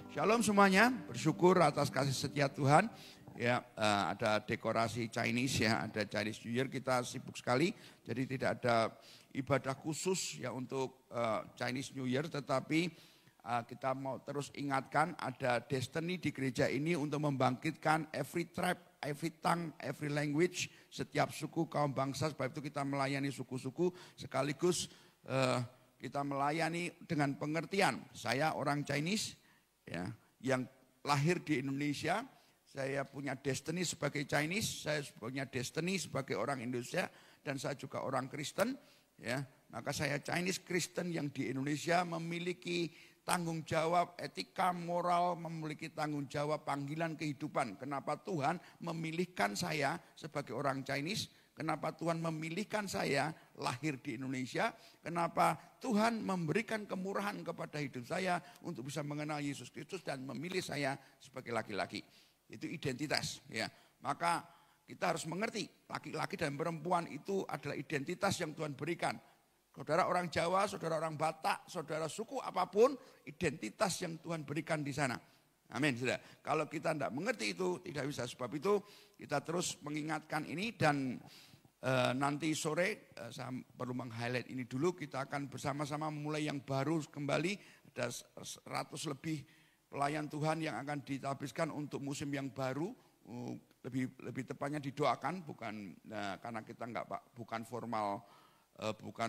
Shalom semuanya, bersyukur atas kasih setia Tuhan. Ya, ada dekorasi Chinese ya, ada Chinese New Year, kita sibuk sekali. Jadi tidak ada ibadah khusus ya untuk Chinese New Year, tetapi kita mau terus ingatkan ada destiny di gereja ini untuk membangkitkan every tribe, every tongue, every language, setiap suku, kaum bangsa. Sebab itu kita melayani suku-suku sekaligus kita melayani dengan pengertian. Saya orang Chinese ya, yang lahir di Indonesia, saya punya destiny sebagai Chinese, saya punya destiny sebagai orang Indonesia, dan saya juga orang Kristen. Ya, maka saya Chinese Kristen yang di Indonesia memiliki tanggung jawab etika, moral, memiliki tanggung jawab panggilan kehidupan. Kenapa Tuhan memilihkan saya sebagai orang Chinese? Kenapa Tuhan memilihkan saya lahir di Indonesia? Kenapa Tuhan memberikan kemurahan kepada hidup saya untuk bisa mengenal Yesus Kristus dan memilih saya sebagai laki-laki? Itu identitas ya. Maka kita harus mengerti laki-laki dan perempuan itu adalah identitas yang Tuhan berikan. Saudara orang Jawa, saudara orang Batak, saudara suku apapun, identitas yang Tuhan berikan di sana. Amin. Sudah. Kalau kita tidak mengerti itu, tidak bisa. Sebab itu kita terus mengingatkan ini, dan nanti sore saya perlu meng-highlight ini dulu. Kita akan bersama-sama memulai yang baru kembali. Ada 100 lebih pelayan Tuhan yang akan ditabiskan untuk musim yang baru. Lebih tepatnya didoakan, bukan karena kita bukan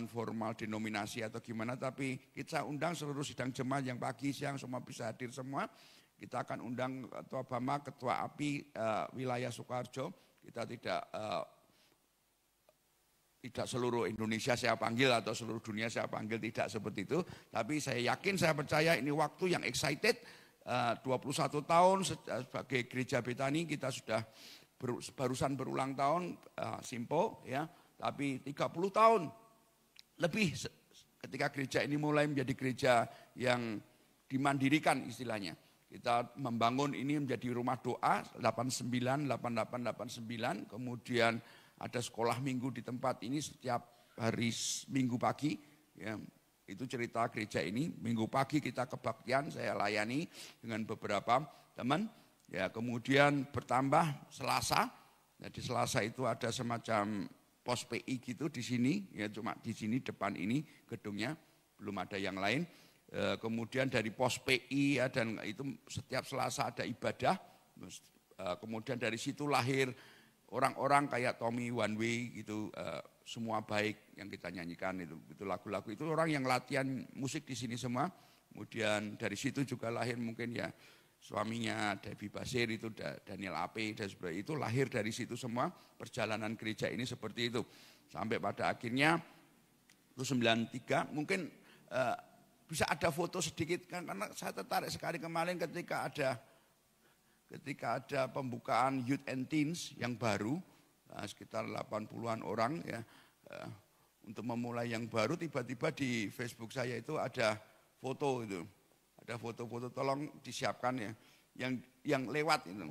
formal denominasi atau gimana, tapi kita undang seluruh sidang jemaat yang pagi, siang semua bisa hadir semua. Kita akan undang Ketua Bama, Ketua API wilayah Sukoharjo. Kita tidak seluruh Indonesia saya panggil atau seluruh dunia saya panggil, tidak seperti itu. Tapi saya yakin, saya percaya ini waktu yang excited. 21 tahun sebagai gereja Betani, kita sudah barusan berulang tahun, Simpo ya. Tapi 30 tahun lebih ketika gereja ini mulai menjadi gereja yang dimandirikan istilahnya. Kita membangun ini menjadi rumah doa 88, 88, 89. Kemudian ada sekolah minggu di tempat ini setiap hari Minggu pagi. Ya, itu cerita gereja ini. Minggu pagi kita kebaktian, saya layani dengan beberapa teman. Ya, kemudian bertambah Selasa. Jadi Selasa itu ada semacam pos PI gitu di sini. Ya, cuma di sini depan ini gedungnya, belum ada yang lain. Kemudian dari pos PI dan itu setiap Selasa ada ibadah. Kemudian dari situ lahir orang-orang kayak Tommy One Way gitu, semua baik yang kita nyanyikan itu lagu-lagu itu, orang yang latihan musik di sini semua. Kemudian dari situ juga lahir mungkin ya suaminya Debbie Basir itu Daniel AP dan sebagainya, itu lahir dari situ semua. Perjalanan gereja ini seperti itu sampai pada akhirnya itu 93. Mungkin bisa ada foto sedikit kan, karena saya tertarik sekali kemarin ketika ada pembukaan Youth and Teens yang baru, sekitar 80-an orang ya, untuk memulai yang baru. Tiba-tiba di Facebook saya itu ada foto itu, ada foto-foto, tolong disiapkan ya, yang lewat itu,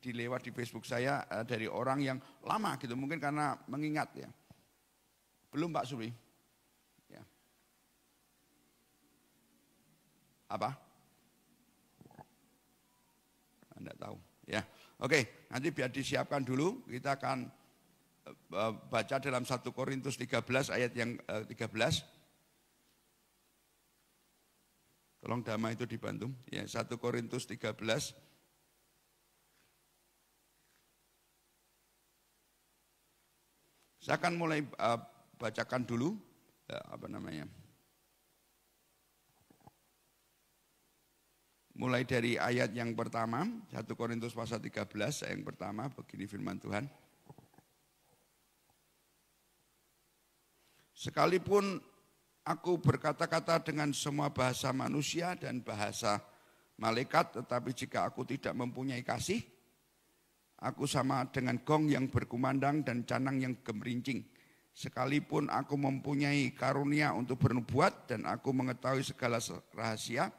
dilewat di Facebook saya dari orang yang lama gitu, mungkin karena mengingat ya. Belum Pak Suri? Ya. Apa? Anda tahu ya. Oke, nanti biar disiapkan dulu. Kita akan baca dalam 1 Korintus 13 ayat yang 13. Tolong Dama itu dibantu ya. 1 Korintus 13. Saya akan mulai bacakan dulu mulai dari ayat yang pertama, 1 Korintus pasal 13, ayat yang pertama, begini firman Tuhan. Sekalipun aku berkata-kata dengan semua bahasa manusia dan bahasa malaikat, tetapi jika aku tidak mempunyai kasih, aku sama dengan gong yang berkumandang dan canang yang gemerincing. Sekalipun aku mempunyai karunia untuk bernubuat dan aku mengetahui segala rahasia,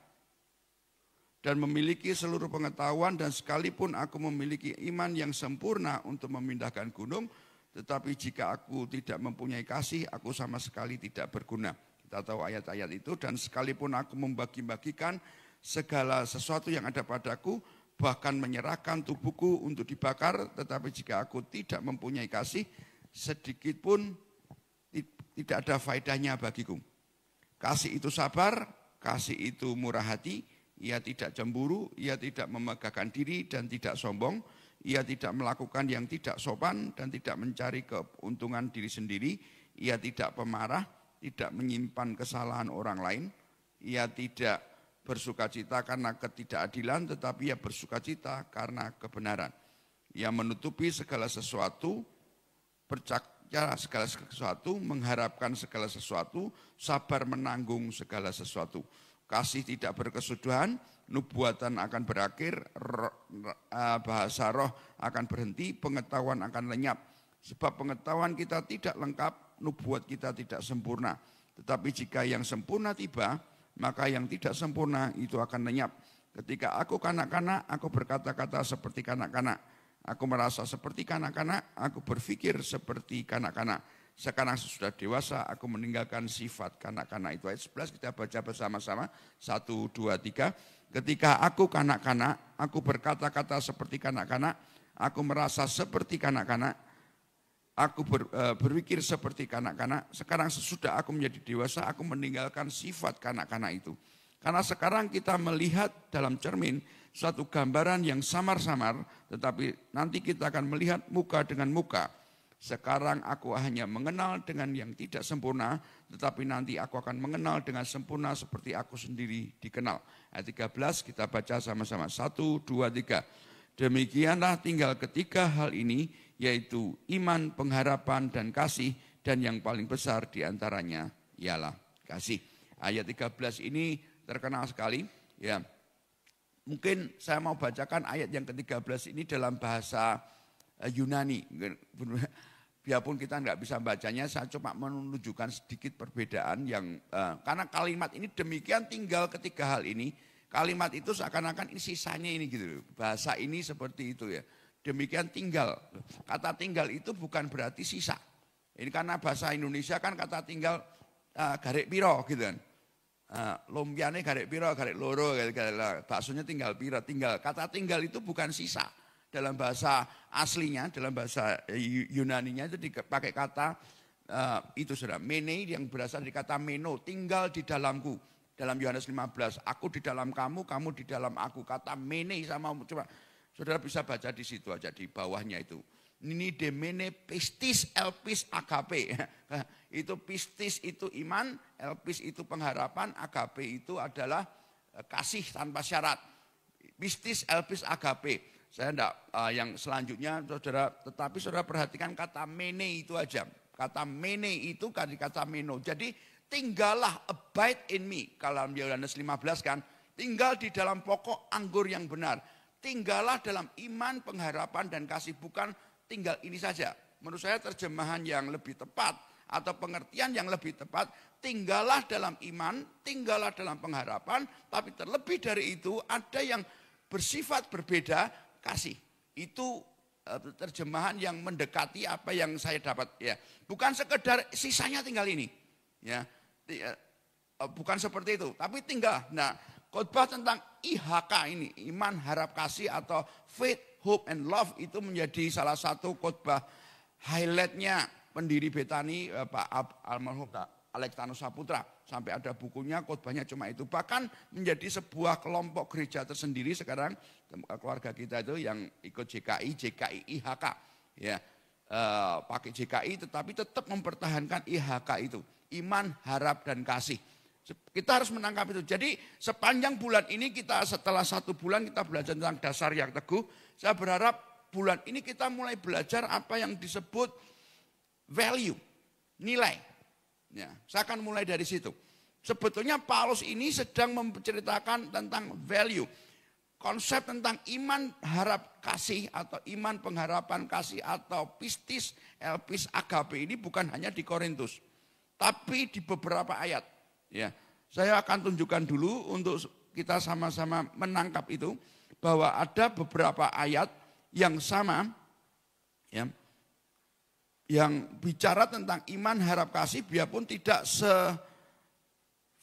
dan memiliki seluruh pengetahuan, dan sekalipun aku memiliki iman yang sempurna untuk memindahkan gunung, tetapi jika aku tidak mempunyai kasih, aku sama sekali tidak berguna. Kita tahu ayat-ayat itu. Dan sekalipun aku membagi-bagikan segala sesuatu yang ada padaku, bahkan menyerahkan tubuhku untuk dibakar, tetapi jika aku tidak mempunyai kasih, sedikit pun tidak ada faedahnya bagiku. Kasih itu sabar, kasih itu murah hati, ia tidak cemburu, ia tidak memegahkan diri dan tidak sombong, ia tidak melakukan yang tidak sopan dan tidak mencari keuntungan diri sendiri, ia tidak pemarah, tidak menyimpan kesalahan orang lain, ia tidak bersukacita karena ketidakadilan, tetapi ia bersukacita karena kebenaran. Ia menutupi segala sesuatu, percaya segala sesuatu, mengharapkan segala sesuatu, sabar menanggung segala sesuatu. Kasih tidak berkesudahan, nubuatan akan berakhir, bahasa roh akan berhenti, pengetahuan akan lenyap. Sebab pengetahuan kita tidak lengkap, nubuat kita tidak sempurna. Tetapi jika yang sempurna tiba, maka yang tidak sempurna itu akan lenyap. Ketika aku kanak-kanak, aku berkata-kata seperti kanak-kanak. Aku merasa seperti kanak-kanak, aku berpikir seperti kanak-kanak. Sekarang sesudah dewasa, aku meninggalkan sifat kanak-kanak. Itu ayat 11, kita baca bersama-sama. 1, 2, 3. Ketika aku kanak-kanak, aku berkata-kata seperti kanak-kanak. Aku merasa seperti kanak-kanak. Aku berpikir seperti kanak-kanak. Sekarang sesudah aku menjadi dewasa, aku meninggalkan sifat kanak-kanak itu. Karena sekarang kita melihat dalam cermin suatu gambaran yang samar-samar, tetapi nanti kita akan melihat muka dengan muka. Sekarang aku hanya mengenal dengan yang tidak sempurna, tetapi nanti aku akan mengenal dengan sempurna seperti aku sendiri dikenal. Ayat 13 kita baca sama-sama. 1, 2, 3. Demikianlah tinggal ketiga hal ini, yaitu iman, pengharapan, dan kasih, dan yang paling besar diantaranya ialah kasih. Ayat 13 ini terkenal sekali. Ya, mungkin saya mau bacakan ayat yang ke-13 ini dalam bahasa Yunani. Biarpun kita nggak bisa bacanya, saya cuma menunjukkan sedikit perbedaan yang karena kalimat ini demikian tinggal ketiga hal ini. Kalimat itu seakan-akan ini sisanya ini gitu. Bahasa ini seperti itu ya. Demikian tinggal. Kata tinggal itu bukan berarti sisa. Ini karena bahasa Indonesia kan kata tinggal garek piro gitu kan. Lumpiane garek piro, garek loro, baksonya tinggal piro, tinggal. Kata tinggal itu bukan sisa. Dalam bahasa aslinya, dalam bahasa Yunaninya itu dipakai kata itu saudara. Mene yang berasal dari kata meno, tinggal di dalamku. Dalam Yohanes 15, aku di dalam kamu, kamu di dalam aku. Kata mene sama, coba saudara bisa baca di situ aja, di bawahnya itu. Ini demene pistis elpis agape. Itu pistis itu iman, elpis itu pengharapan, agape itu adalah kasih tanpa syarat. Pistis elpis agape. Saya enggak yang selanjutnya saudara, tetapi saudara perhatikan kata mene itu aja. Kata mene itu kata meno. Jadi tinggallah, abide in me. Kalau Yohanes 15 kan, tinggal di dalam pokok anggur yang benar. Tinggallah dalam iman, pengharapan, dan kasih. Bukan tinggal ini saja. Menurut saya terjemahan yang lebih tepat atau pengertian yang lebih tepat, tinggallah dalam iman, tinggallah dalam pengharapan, tapi terlebih dari itu ada yang bersifat berbeda, kasih. Itu terjemahan yang mendekati apa yang saya dapat. Ya, bukan sekedar sisanya tinggal ini. Ya, bukan seperti itu, tapi tinggal. Nah, khotbah tentang IHK ini, iman, harap, kasih atau faith, hope, and love itu menjadi salah satu khotbah highlightnya pendiri Betani Pak almarhum Alektanus Saputra. Sampai ada bukunya, khotbahnya cuma itu. Bahkan menjadi sebuah kelompok gereja tersendiri sekarang keluarga kita itu yang ikut JKI IHK. Ya, pakai JKI tetapi tetap mempertahankan IHK itu. Iman, harap, dan kasih. Kita harus menangkap itu. Jadi sepanjang bulan ini kita setelah 1 bulan kita belajar tentang dasar yang teguh. Saya berharap bulan ini kita mulai belajar apa yang disebut value, nilai. Ya, saya akan mulai dari situ. Sebetulnya Paulus ini sedang menceritakan tentang value. Konsep tentang iman, harap, kasih atau iman, pengharapan, kasih atau pistis, elpis, agape ini bukan hanya di Korintus. Tapi di beberapa ayat, ya, saya akan tunjukkan dulu untuk kita sama-sama menangkap itu bahwa ada beberapa ayat yang sama, ya, yang bicara tentang iman, harap, kasih, biarpun tidak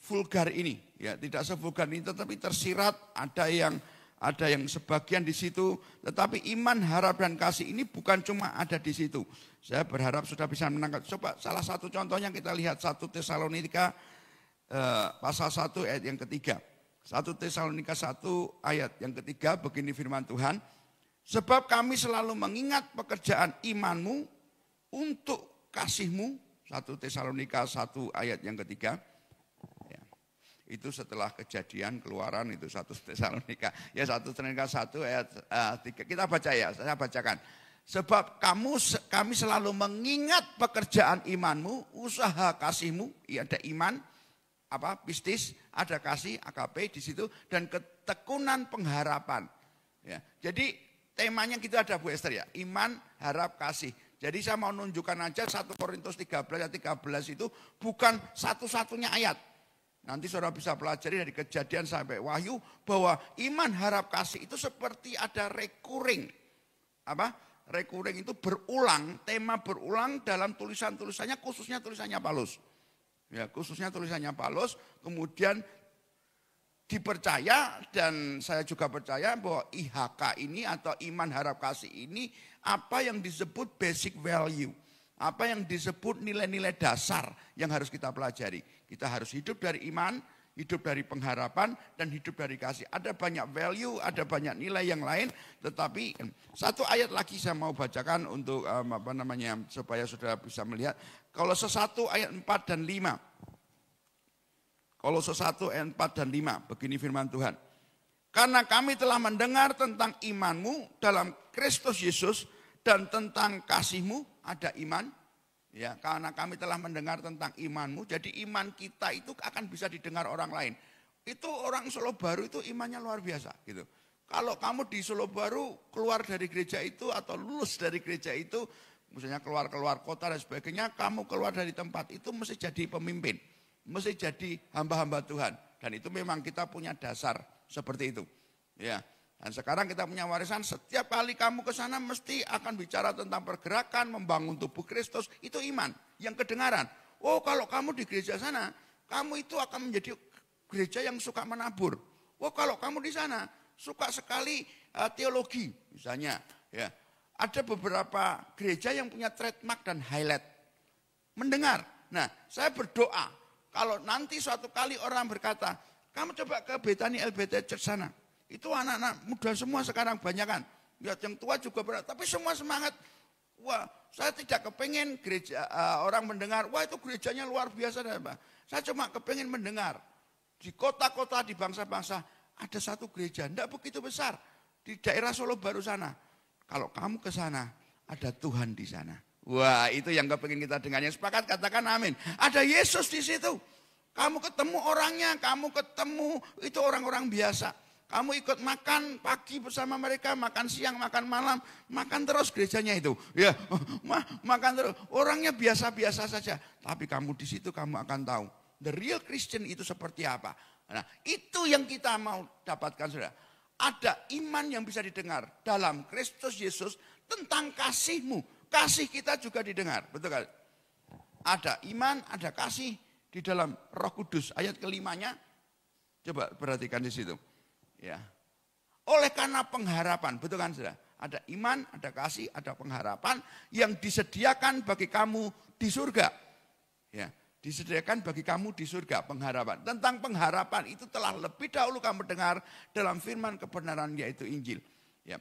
sevulgar ini, ya tidak sevulgar ini, tetapi tersirat ada yang sebagian di situ, tetapi iman, harap dan kasih ini bukan cuma ada di situ. Saya berharap sudah bisa menangkap. Coba salah satu contohnya kita lihat 1 Tesalonika pasal 1 ayat yang ketiga. 1 Tesalonika 1 ayat yang ketiga, begini firman Tuhan. Sebab kami selalu mengingat pekerjaan imanmu untuk kasihmu. 1 Tesalonika 1 ayat yang ketiga. Ya, itu setelah kejadian keluaran itu 1 Tesalonika. Ya 1 Tesalonika 1 ayat 3. Kita baca ya, saya bacakan. Sebab kami selalu mengingat pekerjaan imanmu, usaha kasihmu, ya ada iman, pistis, ada kasih, AKP di situ, dan ketekunan pengharapan. Ya, jadi temanya gitu ada Bu Esther ya, iman, harap, kasih. Jadi saya mau nunjukkan aja 1 Korintus 13 ayat 13 itu bukan satu-satunya ayat. Nanti saudara bisa pelajari dari Kejadian sampai Wahyu bahwa iman, harap, kasih itu seperti ada recurring. Recurring itu berulang, tema berulang dalam tulisan-tulisannya, khususnya tulisannya Paulus. Ya, khususnya tulisannya Paulus, kemudian dipercaya dan saya juga percaya bahwa IHK ini atau iman, harap, kasih ini apa yang disebut basic value, apa yang disebut nilai-nilai dasar yang harus kita pelajari. Kita harus hidup dari iman, hidup dari pengharapan, dan hidup dari kasih. Ada banyak value, ada banyak nilai yang lain, tetapi satu ayat lagi saya mau bacakan untuk supaya saudara bisa melihat. Kolose 1 ayat 4 dan 5. Kolose 1 ayat 4 dan 5, begini firman Tuhan. Karena kami telah mendengar tentang imanmu dalam Kristus Yesus dan tentang kasihmu, ada iman. Ya, karena kami telah mendengar tentang imanmu, jadi iman kita itu akan bisa didengar orang lain. Itu orang Solo Baru itu imannya luar biasa gitu. Kalau kamu di Solo Baru keluar dari gereja itu atau lulus dari gereja itu, misalnya keluar kota dan sebagainya, kamu keluar dari tempat itu mesti jadi pemimpin, mesti jadi hamba-hamba Tuhan. Dan itu memang kita punya dasar seperti itu. Ya. Dan sekarang kita punya warisan, setiap kali kamu ke sana mesti akan bicara tentang pergerakan, membangun tubuh Kristus, itu iman, yang kedengaran. Oh kalau kamu di gereja sana, kamu itu akan menjadi gereja yang suka menabur. Oh kalau kamu di sana, suka sekali teologi misalnya. Ya. Ada beberapa gereja yang punya trademark dan highlight. Mendengar. Nah saya berdoa, kalau nanti suatu kali orang berkata, kamu coba ke Bethany LBT Church sana. Itu anak-anak muda semua sekarang banyak kan. Ya, yang tua juga berat, tapi semua semangat. Wah, saya tidak kepengen gereja orang mendengar, wah itu gerejanya luar biasa. Saya cuma kepengen mendengar. Di kota-kota, di bangsa-bangsa, ada satu gereja, tidak begitu besar. Di daerah Solo Baru sana. Kalau kamu ke sana, ada Tuhan di sana. Wah, itu yang kepengen kita dengar. Yang sepakat katakan amin. Ada Yesus di situ. Kamu ketemu orangnya, kamu ketemu itu orang-orang biasa. Kamu ikut makan pagi bersama mereka, makan siang, makan malam, makan terus gerejanya itu. Ya, makan terus. Orangnya biasa-biasa saja. Tapi kamu di situ kamu akan tahu. The real Christian itu seperti apa. Nah, itu yang kita mau dapatkan, saudara. Ada iman yang bisa didengar dalam Kristus Yesus tentang kasihmu. Kasih kita juga didengar. Betul kan? Ada iman, ada kasih di dalam Roh Kudus. Ayat kelimanya, coba perhatikan di situ. Ya, oleh karena pengharapan, betul kan saudara? Ada iman, ada kasih, ada pengharapan yang disediakan bagi kamu di surga. Ya, disediakan bagi kamu di surga pengharapan. Tentang pengharapan itu telah lebih dahulu kamu dengar dalam firman kebenaran yaitu Injil. Ya,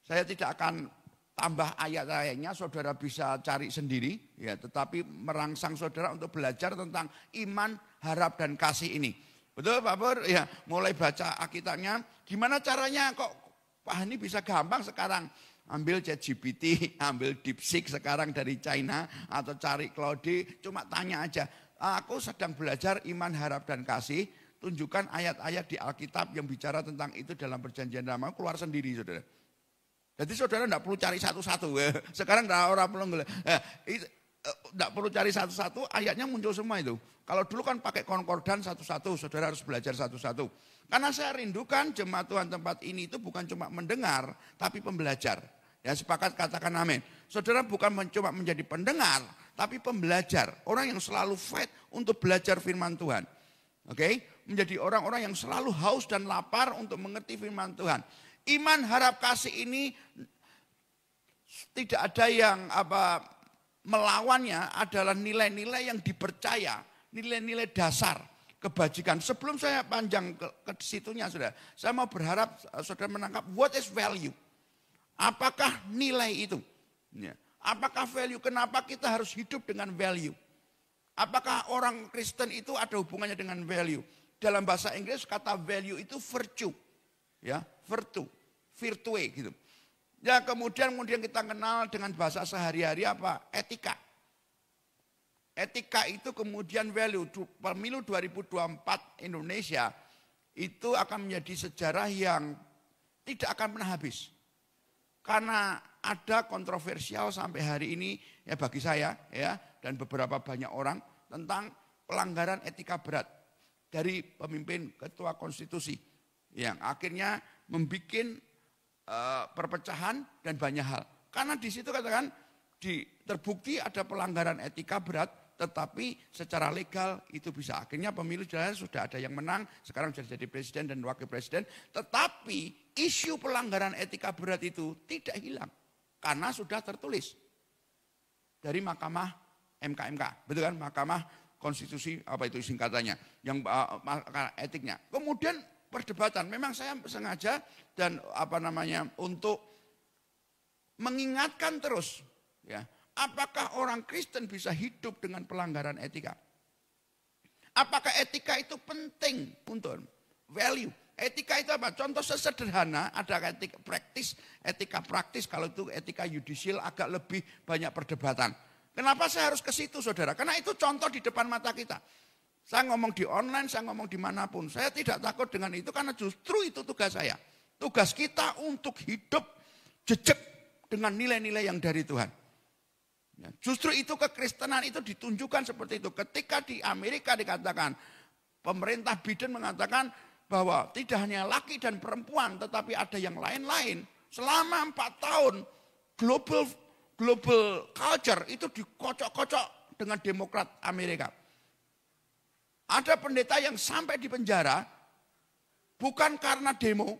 saya tidak akan tambah ayat-ayatnya, saudara bisa cari sendiri. Ya, tetapi merangsang saudara untuk belajar tentang iman, harap dan kasih ini. Betul Pak Pur? Ya, mulai baca Alkitabnya. Gimana caranya kok Pak Hani bisa gampang sekarang? Ambil ChatGPT, ambil DeepSeek sekarang dari China. Atau cari Claude, cuma tanya aja. Aku sedang belajar iman, harap dan kasih. Tunjukkan ayat-ayat di Alkitab yang bicara tentang itu dalam perjanjian lama. Keluar sendiri saudara. Jadi saudara tidak perlu cari satu-satu. Sekarang orang perlu. Tidak perlu cari satu-satu, ayatnya muncul semua itu. Kalau dulu kan pakai konkordan satu-satu, saudara harus belajar satu-satu. Karena saya rindukan jemaat Tuhan tempat ini itu bukan cuma mendengar, tapi pembelajar. Ya sepakat katakan amin. Saudara bukan cuma menjadi pendengar, tapi pembelajar. Orang yang selalu fight untuk belajar firman Tuhan. Oke, menjadi orang-orang yang selalu haus dan lapar untuk mengerti firman Tuhan. Iman, harap, kasih ini tidak ada yang melawannya, adalah nilai-nilai yang dipercaya, nilai-nilai dasar kebajikan. Sebelum saya panjang ke situnya, saudara, saya mau berharap saudara menangkap what is value. Apakah nilai itu? Ya. Apakah value? Kenapa kita harus hidup dengan value? Apakah orang Kristen itu ada hubungannya dengan value? Dalam bahasa Inggris kata value itu virtue, ya, virtue gitu. Ya kemudian kita kenal dengan bahasa sehari-hari apa? Etika. Etika itu kemudian value. Pemilu 2024 Indonesia itu akan menjadi sejarah yang tidak akan pernah habis. Karena ada kontroversial sampai hari ini ya bagi saya ya dan beberapa banyak orang tentang pelanggaran etika berat dari pemimpin ketua konstitusi yang akhirnya membuat perpecahan dan banyak hal. Karena di situ katakan terbukti ada pelanggaran etika berat, tetapi secara legal itu bisa. Akhirnya pemilu jalan sudah ada yang menang, sekarang sudah jadi presiden dan wakil presiden. Tetapi isu pelanggaran etika berat itu tidak hilang karena sudah tertulis dari Mahkamah MKMK, betul kan? Mahkamah Konstitusi apa itu singkatannya, yang etiknya. Kemudian perdebatan, memang saya sengaja dan untuk mengingatkan terus, ya, apakah orang Kristen bisa hidup dengan pelanggaran etika? Apakah etika itu penting untuk value? Etika itu apa? Contoh sesederhana, ada etika praktis, kalau itu etika yudisial agak lebih banyak perdebatan. Kenapa saya harus ke situ, saudara? Karena itu contoh di depan mata kita. Saya ngomong di online, saya ngomong dimanapun. Saya tidak takut dengan itu karena justru itu tugas saya. Tugas kita untuk hidup jejak dengan nilai-nilai yang dari Tuhan. Ya, justru itu kekristenan itu ditunjukkan seperti itu. Ketika di Amerika dikatakan, pemerintah Biden mengatakan bahwa tidak hanya laki dan perempuan, tetapi ada yang lain-lain. Selama 4 tahun, global culture itu dikocok-kocok dengan Demokrat Amerika. Ada pendeta yang sampai di penjara bukan karena demo,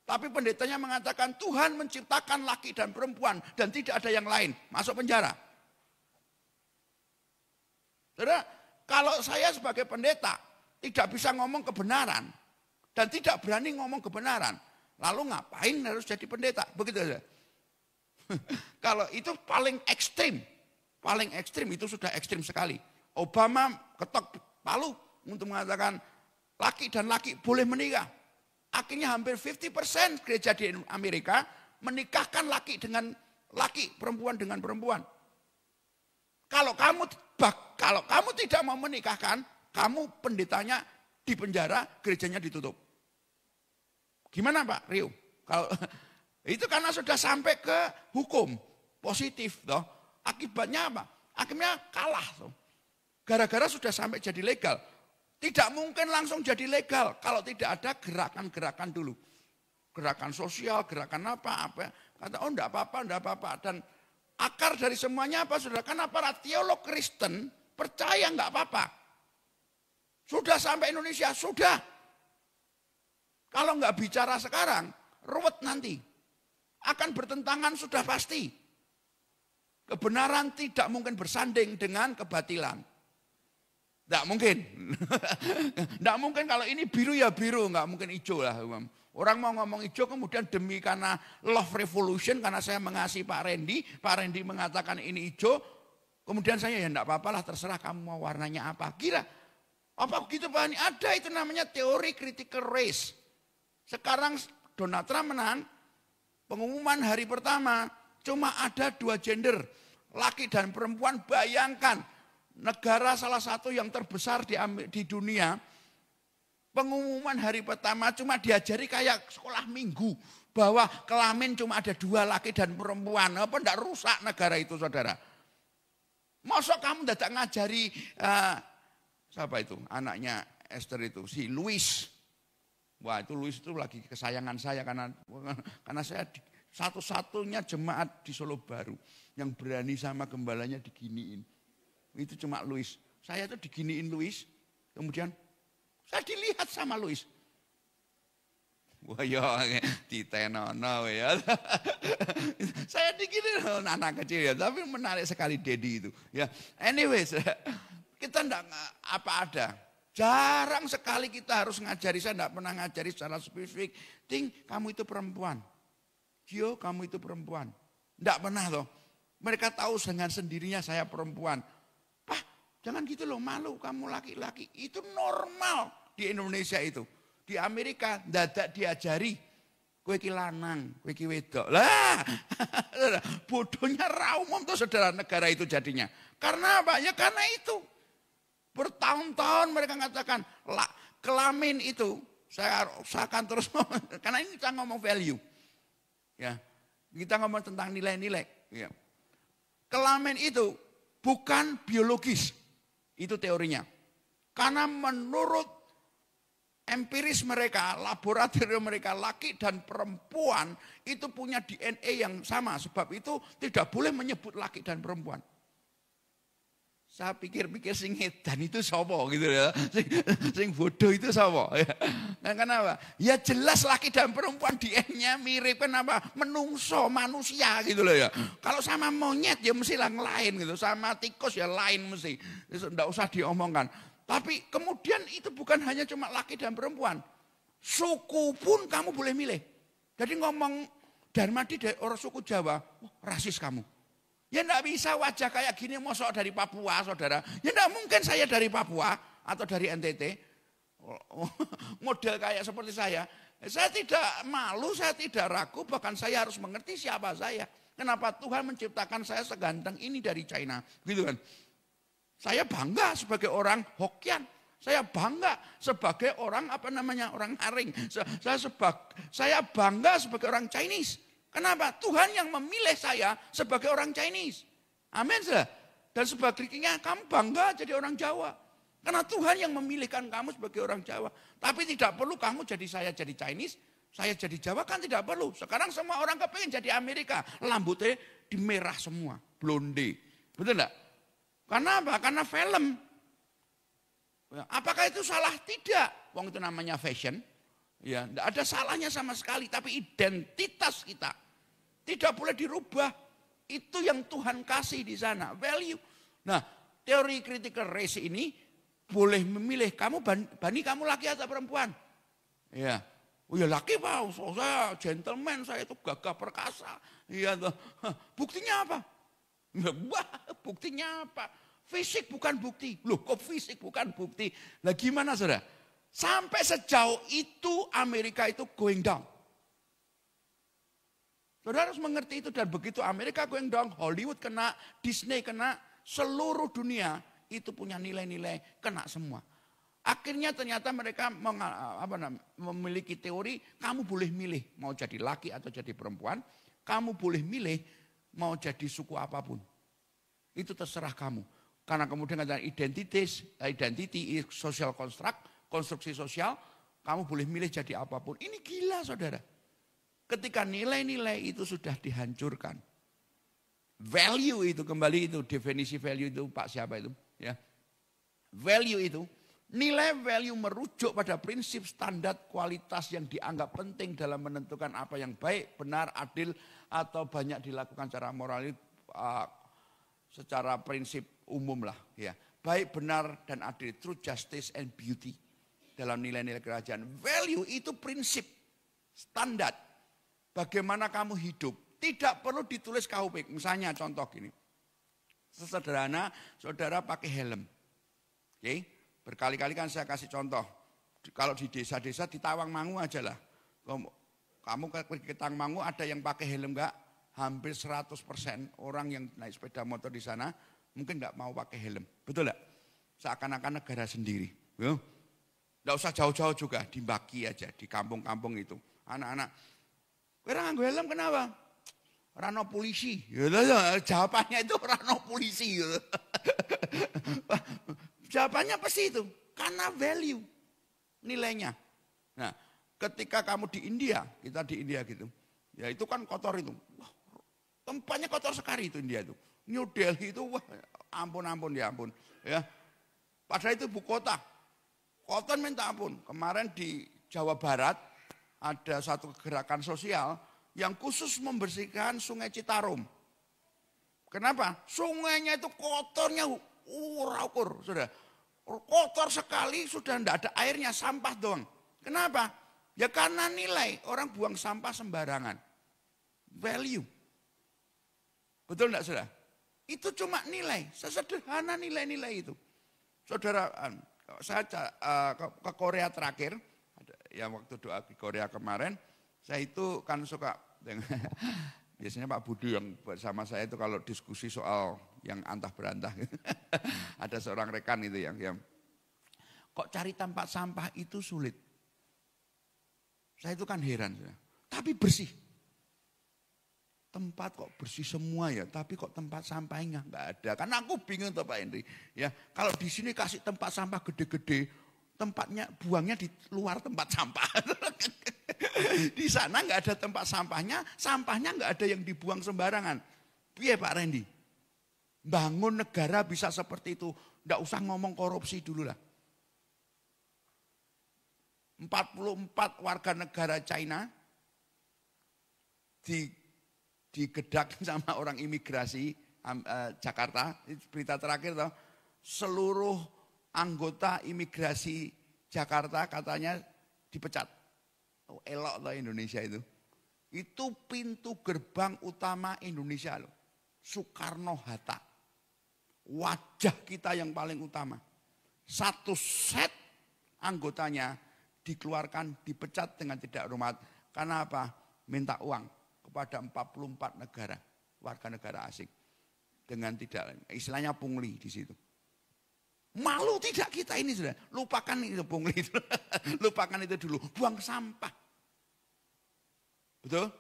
tapi pendetanya mengatakan Tuhan menciptakan laki dan perempuan dan tidak ada yang lain, masuk penjara. Saudara, kalau saya sebagai pendeta tidak bisa ngomong kebenaran dan tidak berani ngomong kebenaran, lalu ngapain harus jadi pendeta? Begitu saja. Kalau itu paling ekstrim itu sudah ekstrim sekali. Obama ketok palu untuk mengatakan laki dan laki boleh menikah. Akhirnya hampir 50% gereja di Amerika menikahkan laki dengan laki, perempuan dengan perempuan. Kalau kamu tidak mau menikahkan, kamu pendetanya di penjara, gerejanya ditutup. Gimana Pak Rio? Kalau itu karena sudah sampai ke hukum positif toh. Akibatnya apa? Akhirnya kalah toh. Gara-gara sudah sampai jadi legal. Tidak mungkin langsung jadi legal kalau tidak ada gerakan-gerakan dulu. Gerakan sosial, gerakan apa. Kata, oh enggak apa-apa. Dan akar dari semuanya apa, saudara? Karena para teolog Kristen percaya enggak apa-apa. Sudah sampai Indonesia, sudah. Kalau enggak bicara sekarang, ruwet nanti. Akan bertentangan sudah pasti. Kebenaran tidak mungkin bersanding dengan kebatilan. Tidak mungkin. Tidak mungkin kalau ini biru ya biru, nggak mungkin hijau lah. Orang mau ngomong hijau kemudian demi karena love revolution, karena saya mengasihi Pak Randy mengatakan ini hijau, kemudian saya ya enggak apa-apa lah, terserah kamu mau warnanya apa. Gila, apa begitu Pak? Ada itu namanya teori critical race. Sekarang Donald Trump menang, pengumuman hari pertama cuma ada 2 gender, laki dan perempuan. Bayangkan. Negara salah satu yang terbesar di dunia, pengumuman hari pertama cuma diajari kayak sekolah minggu, bahwa kelamin cuma ada 2 laki dan perempuan. Apa enggak rusak negara itu, saudara? Masa kamu tidak ngajari siapa itu anaknya Esther itu, si Louis. Wah, itu Louis itu lagi kesayangan saya karena saya satu-satunya jemaat di Solo Baru yang berani sama gembalanya diginiin. Itu cuma Louis. Saya tuh diginiin Louis, kemudian Saya dilihat sama Louis. Wah ya, ditenono ya. Saya dikirim anak kecil ya, tapi menarik sekali Dedi itu. Ya, anyways, kita enggak apa ada. Jarang sekali kita harus ngajari, saya enggak pernah ngajari secara spesifik. Ting, kamu itu perempuan. Gio, kamu itu perempuan. Enggak pernah loh. Mereka tahu dengan sendirinya saya perempuan. Pak, jangan gitu loh, malu kamu laki-laki. Itu normal di Indonesia itu. Di Amerika dadak diajari kowe iki lanang, kowe iki wedok. Lah, bodohnya raumum tuh saudara negara itu jadinya. Karena apa? Ya karena itu. Bertahun-tahun mereka mengatakan kelamin itu saya akan terus ngomong, karena ini kita ngomong value. Ya. Kita ngomong tentang nilai-nilai, ya. Kelamin itu bukan biologis. Itu teorinya. Karena menurut empiris mereka, laboratorium mereka, laki dan perempuan itu punya DNA yang sama. Sebab itu tidak boleh menyebut laki dan perempuan. Saya pikir-pikir sing edan itu sapa gitu ya. Sing bodoh itu sapa. Nah, kenapa? Ya jelas laki dan perempuan DNA-nya mirip, kenapa? Menungso, manusia gitu loh ya. Kalau sama monyet ya mesti lain gitu. Sama tikus ya lain mesti. Enggak usah diomongkan. Tapi kemudian itu bukan hanya cuma laki dan perempuan. Suku pun kamu boleh milih. Jadi ngomong Darmadi dari orang suku Jawa, oh, rasis kamu. Ya enggak bisa wajah kayak gini mosok dari Papua saudara. Ya enggak mungkin saya dari Papua atau dari NTT. Model kayak seperti saya. Saya tidak malu, saya tidak ragu, bahkan saya harus mengerti siapa saya. Kenapa Tuhan menciptakan saya seganteng ini dari China. Gitu kan. Saya bangga sebagai orang Hokkien. Saya bangga sebagai orang orang Haring. Saya bangga sebagai orang Chinese. Kenapa? Tuhan yang memilih saya sebagai orang Chinese. Amin. Dan sebaliknya kamu bangga jadi orang Jawa. Karena Tuhan yang memilihkan kamu sebagai orang Jawa. Tapi tidak perlu kamu saya jadi Chinese, saya jadi Jawa kan tidak perlu. Sekarang semua orang kepengen jadi Amerika. Rambutnya dimerah semua, blonde. Betul enggak? Karena apa? Karena film. Apakah itu salah? Tidak. Wong itu namanya fashion. Ya, tidak ada salahnya sama sekali. Tapi identitas kita tidak boleh dirubah. Itu yang Tuhan kasih di sana. Value. Nah, teori critical race ini boleh memilih kamu bani kamu laki atau perempuan. Ya. Oh ya laki Pak. Saya gentleman, saya itu gagah perkasa. Iya. Buktinya apa? Buktinya apa? Fisik bukan bukti. Loh kok fisik bukan bukti? Nah gimana saudara? Sampai sejauh itu Amerika itu going down. Saudara harus mengerti itu. Dan begitu Amerika going down, Hollywood kena, Disney kena, seluruh dunia itu punya nilai-nilai kena semua. Akhirnya ternyata mereka memiliki teori, kamu boleh milih mau jadi laki atau jadi perempuan. Kamu boleh milih mau jadi suku apapun. Itu terserah kamu. Karena kemudian ada identity, social construct, konstruksi sosial, kamu boleh milih jadi apapun. Ini gila saudara. Ketika nilai-nilai itu sudah dihancurkan. Value itu kembali itu, definisi value itu Pak siapa itu? Ya. Value itu, nilai value merujuk pada prinsip standar kualitas yang dianggap penting dalam menentukan apa yang baik, benar, adil, atau banyak dilakukan secara moral secara prinsip umum lah ya. Baik, benar dan adil, truth, justice and beauty dalam nilai-nilai kerajaan. Value itu prinsip standar bagaimana kamu hidup. Tidak perlu ditulis KUP. Misalnya contoh gini. Sesederhana saudara pakai helm. Oke? Berkali-kali kan saya kasih contoh. Kalau di desa-desa di Tawangmangu aja lah. Kamu ke Tawangmangu ada yang pakai helm enggak? Hampir 100% orang yang naik sepeda motor di sana mungkin enggak mau pakai helm. Betul enggak? Seakan-akan negara sendiri. Enggak usah jauh-jauh juga, di Baki aja, di kampung-kampung itu. Anak-anak, kira nganggo helm kenapa? Rano polisi. Jawabannya itu rano polisi. Jawabannya pasti itu. Karena value. Nilainya. Nah, ketika kamu di India, kita di India gitu. Ya itu kan kotor itu. Wah, tempatnya kotor sekali itu India itu. New Delhi itu wah ampun ya ampun. Ya. Padahal itu ibu kota. Kotor minta ampun. Kemarin di Jawa Barat ada satu gerakan sosial yang khusus membersihkan Sungai Citarum. Kenapa? Sungainya itu kotornya ukur, sudah. Kotor sekali, sudah tidak ada airnya, sampah doang. Kenapa? Ya karena nilai, orang buang sampah sembarangan. Value. Betul enggak saudara? Itu cuma nilai, sesederhana nilai-nilai itu. Saudara, saya ke Korea terakhir, yang waktu doa di Korea kemarin, saya itu kan suka, biasanya Pak Budi yang bersama saya itu kalau diskusi soal yang antah berantah, ada seorang rekan itu yang kok cari tempat sampah itu sulit. Saya itu kan heran, tapi bersih. Tempat kok bersih semua ya, tapi kok tempat sampahnya nggak ada. Karena aku bingung tuh Pak Henry. Ya, kalau di sini kasih tempat sampah gede-gede, tempatnya buangnya di luar tempat sampah. Di sana nggak ada tempat sampahnya nggak ada yang dibuang sembarangan. Piye Pak Randy? Bangun negara bisa seperti itu, nggak usah ngomong korupsi dulu lah. 44 warga negara China digedak sama orang imigrasi Jakarta, berita terakhir toh, seluruh anggota imigrasi Jakarta katanya dipecat. Oh, elok loh Indonesia itu. Itu pintu gerbang utama Indonesia loh. Soekarno-Hatta. Wajah kita yang paling utama. Satu set anggotanya dikeluarkan, dipecat dengan tidak hormat. Karena apa? Minta uang kepada 44 negara, warga negara asing. Dengan tidak, istilahnya pungli di situ. Malu tidak kita ini sudah, lupakan itu pungli itu. Lupakan itu dulu, buang sampah. Betul?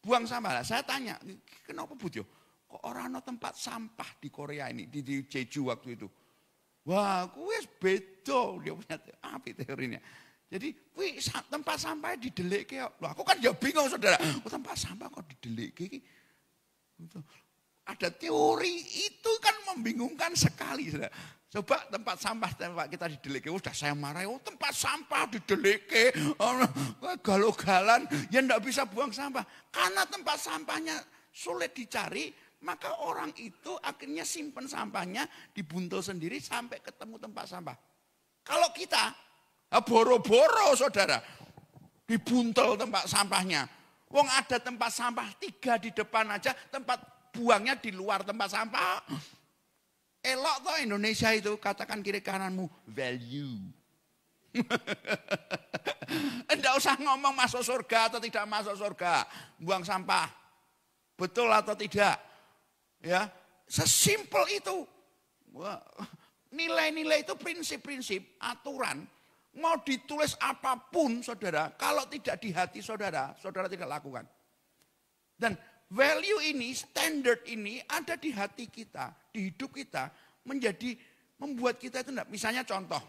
Buang sampah. Lah, saya tanya, kenapa Bujo? Kok orang ada tempat sampah di Korea ini, di Jeju waktu itu. Wah, gue beda dia punya apa teorinya. Jadi tempat sampah didelik kayak, aku kan ya bingung saudara, tempat sampah kok didelik kayak. Ada teori itu kan membingungkan sekali saudara. Coba tempat sampah kita didelik, udah saya marah, tempat sampah didelik, galau-galan, ya enggak bisa buang sampah. Karena tempat sampahnya sulit dicari, maka orang itu akhirnya simpen sampahnya, dibuntel sendiri sampai ketemu tempat sampah. Kalau kita, boro-boro saudara, dibuntel tempat sampahnya. Wong ada tempat sampah 3 di depan aja, tempat buangnya di luar tempat sampah. Elok toh Indonesia itu, katakan kiri kananmu, value. Enggak usah ngomong masuk surga atau tidak masuk surga, buang sampah. Betul atau tidak? Ya, sesimpel itu. Nilai-nilai itu prinsip-prinsip, aturan. Mau ditulis apapun saudara, kalau tidak di hati saudara, saudara tidak lakukan. Dan value ini, standard ini ada di hati kita, di hidup kita, membuat kita itu enggak. Misalnya contoh,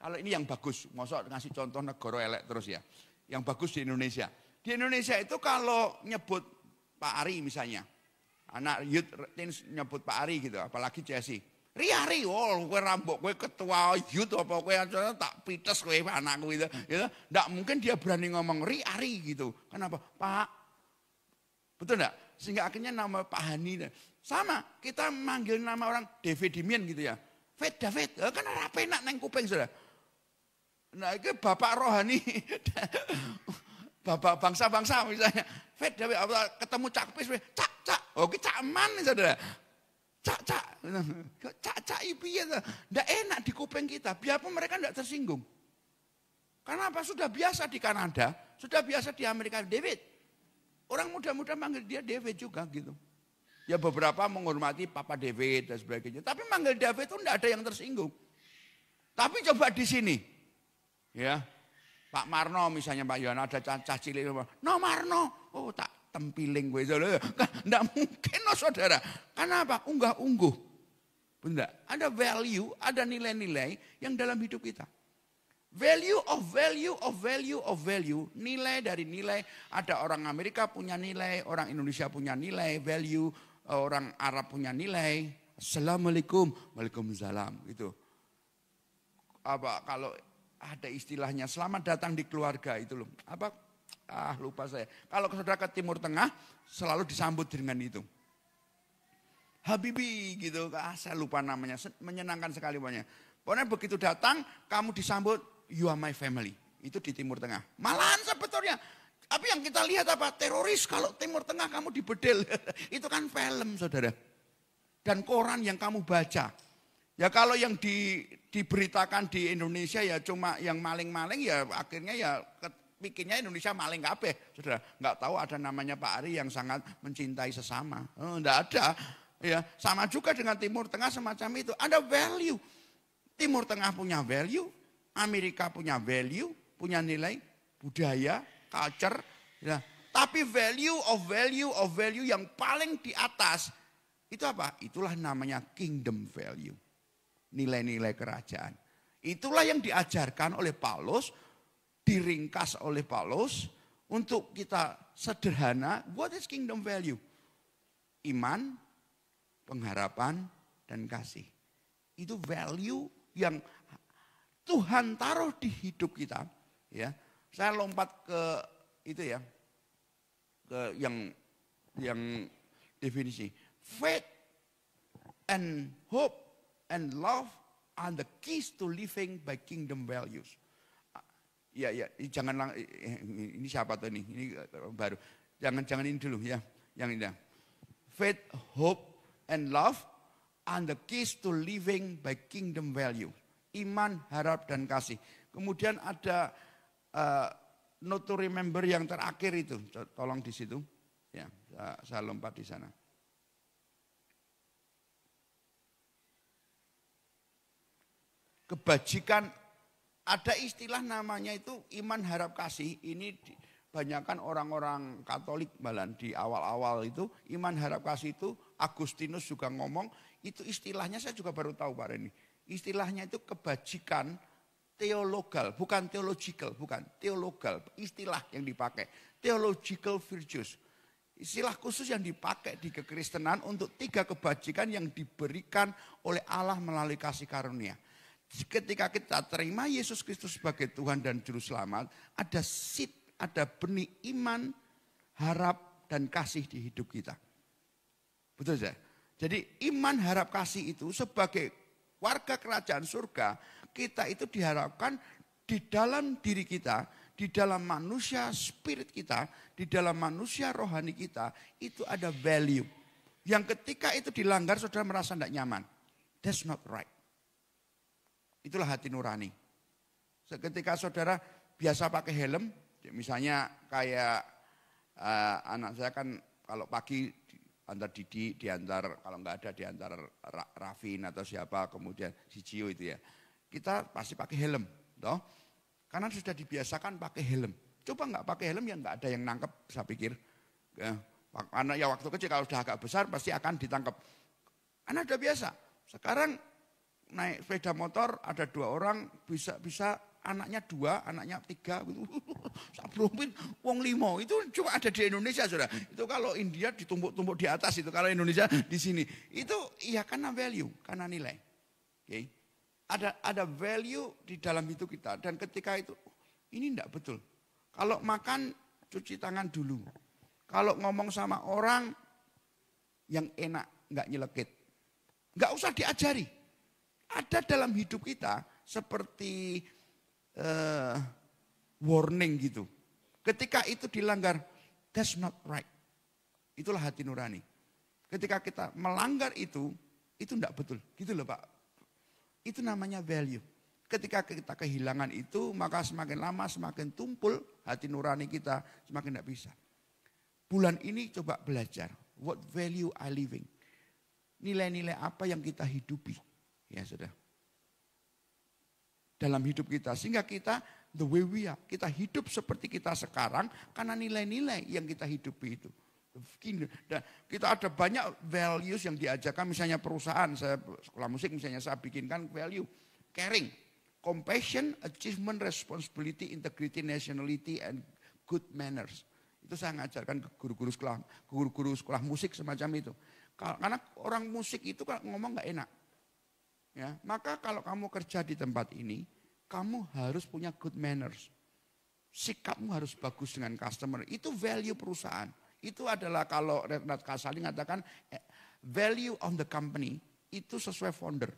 kalau ini yang bagus, maksud ngasih contoh negara elek terus ya. Yang bagus di Indonesia. Di Indonesia itu kalau nyebut Pak Ari misalnya, anak youth teens nyebut Pak Ari gitu, apalagi Jesse. Ri, kowe rambut, kowe ketua youth apa kowe tak pites kowe anakku gitu. Ya, enggak mungkin dia berani ngomong Ari gitu. Kenapa? Pak. Betul enggak? Sehingga akhirnya nama Pak Hani. Sama, kita manggil nama orang David Dimian gitu ya. David, kan apa enak neng kuping sudah. Nah itu Bapak Rohani, Bapak bangsa-bangsa misalnya. David, ketemu Cak Pis, Cak, oke Cak Man saudara. Cak ibu ya, enggak enak di kuping kita, biarpun mereka enggak tersinggung. Karena apa? Sudah biasa di Kanada, sudah biasa di Amerika, David. Orang muda-muda manggil dia David juga gitu. Ya beberapa menghormati Papa David dan sebagainya. Tapi manggil David itu enggak ada yang tersinggung. Tapi coba di sini. Ya. Pak Marno misalnya Pak Yohana ada cacah cilik. No Marno. Oh tak tempiling gue. Enggak mungkin loh saudara. Karena apa? Unggah-ungguh. Benar. Ada value, ada nilai-nilai yang dalam hidup kita. Value of value. Nilai dari nilai. Ada orang Amerika punya nilai, orang Indonesia punya nilai, value, orang Arab punya nilai. Assalamualaikum, waalaikumsalam. Itu. Apa kalau ada istilahnya, selamat datang di keluarga itu loh. Apa? Lupa saya. Kalau saudara ke Timur Tengah, selalu disambut dengan itu. Habibi gitu, saya lupa namanya, menyenangkan sekali pokoknya. Pokoknya begitu datang, kamu disambut, you are my family. Itu di Timur Tengah. Malahan sebetulnya, tapi yang kita lihat apa? Teroris kalau Timur Tengah kamu dibedel. Itu kan film saudara. Dan koran yang kamu baca. Ya kalau yang diberitakan di Indonesia ya cuma yang maling-maling ya akhirnya ya pikirnya Indonesia maling kabeh. Saudara, nggak tahu ada namanya Pak Ari yang sangat mencintai sesama. Enggak ada. Ya, sama juga dengan Timur Tengah semacam itu. Ada value. Timur Tengah punya value, Amerika punya value, punya nilai budaya, culture. Ya. Tapi value yang paling di atas itu apa? Itulah namanya kingdom value. Nilai-nilai kerajaan. Itulah yang diajarkan oleh Paulus, diringkas oleh Paulus untuk kita sederhana. What is kingdom value? Iman, pengharapan, dan kasih. Itu value yang Tuhan taruh di hidup kita. Ya, saya lompat ke itu ya, ke yang definisi. Faith and hope and love are the keys to living by kingdom values. Ya, jangan ini siapa tuh ini baru. Jangan ini dulu ya, yang ini. Faith, hope, and love are the keys to living by kingdom value. Iman, harap, dan kasih. Kemudian ada not to remember yang terakhir itu, tolong di situ. Ya, saya lompat di sana. Kebajikan, ada istilah namanya itu iman harap kasih. Ini banyakkan orang-orang Katolik malah di awal-awal itu iman harap kasih itu Agustinus juga ngomong itu istilahnya saya juga baru tahu Pak Reni. Istilahnya itu kebajikan teologal, bukan theological, bukan teologal. Istilah yang dipakai theological virtues. Istilah khusus yang dipakai di kekristenan untuk 3 kebajikan yang diberikan oleh Allah melalui kasih karunia. Ketika kita terima Yesus Kristus sebagai Tuhan dan Juru Selamat, ada seed, ada benih iman, harap, dan kasih di hidup kita. Betul saja. Jadi iman, harap, kasih itu sebagai warga kerajaan surga, kita itu diharapkan di dalam diri kita, di dalam manusia spirit kita, di dalam manusia rohani kita, itu ada value. Yang ketika itu dilanggar, saudara merasa tidak nyaman. That's not right. Itulah hati nurani. Ketika saudara biasa pakai helm, misalnya kayak anak saya kan kalau pagi antar Didi, diantar kalau nggak ada diantar Rafin atau siapa, kemudian si Cio itu ya. Kita pasti pakai helm, toh? Karena sudah dibiasakan pakai helm. Coba nggak pakai helm ya nggak ada yang nangkep, saya pikir. Ya, karena ya waktu kecil kalau sudah agak besar pasti akan ditangkap. Karena udah biasa. Sekarang naik sepeda motor ada 2 orang bisa anaknya 2, anaknya 3 gitu. Sabromin wong 5 itu cuma ada di Indonesia saudara. Itu kalau India ditumpuk-tumpuk di atas itu, kalau Indonesia di sini. Itu iya karena value, karena nilai. Okay. Ada value di dalam hidup kita dan ketika itu ini enggak betul. Kalau makan cuci tangan dulu. Kalau ngomong sama orang yang enak, enggak nyelekit. Enggak usah diajari. Ada dalam hidup kita seperti warning gitu. Ketika itu dilanggar, that's not right. Itulah hati nurani. Ketika kita melanggar itu enggak betul. Gitu loh Pak. Itu namanya value. Ketika kita kehilangan itu, maka semakin lama semakin tumpul hati nurani kita, semakin enggak bisa. Bulan ini coba belajar, what value I living. Nilai-nilai apa yang kita hidupi. Ya sudah. Dalam hidup kita. Sehingga kita the way we are. Kita hidup seperti kita sekarang karena nilai-nilai yang kita hidupi itu. Dan kita ada banyak values yang diajarkan. Misalnya perusahaan, saya sekolah musik misalnya saya bikinkan value. Caring, compassion, achievement, responsibility, integrity, nationality, and good manners. Itu saya ngajarkan ke guru-guru sekolah musik semacam itu. Karena orang musik itu ngomong gak enak. Ya, maka kalau kamu kerja di tempat ini, kamu harus punya good manners. Sikapmu harus bagus dengan customer. Itu value perusahaan. Itu adalah kalau Renat Kasali mengatakan value of the company itu sesuai founder.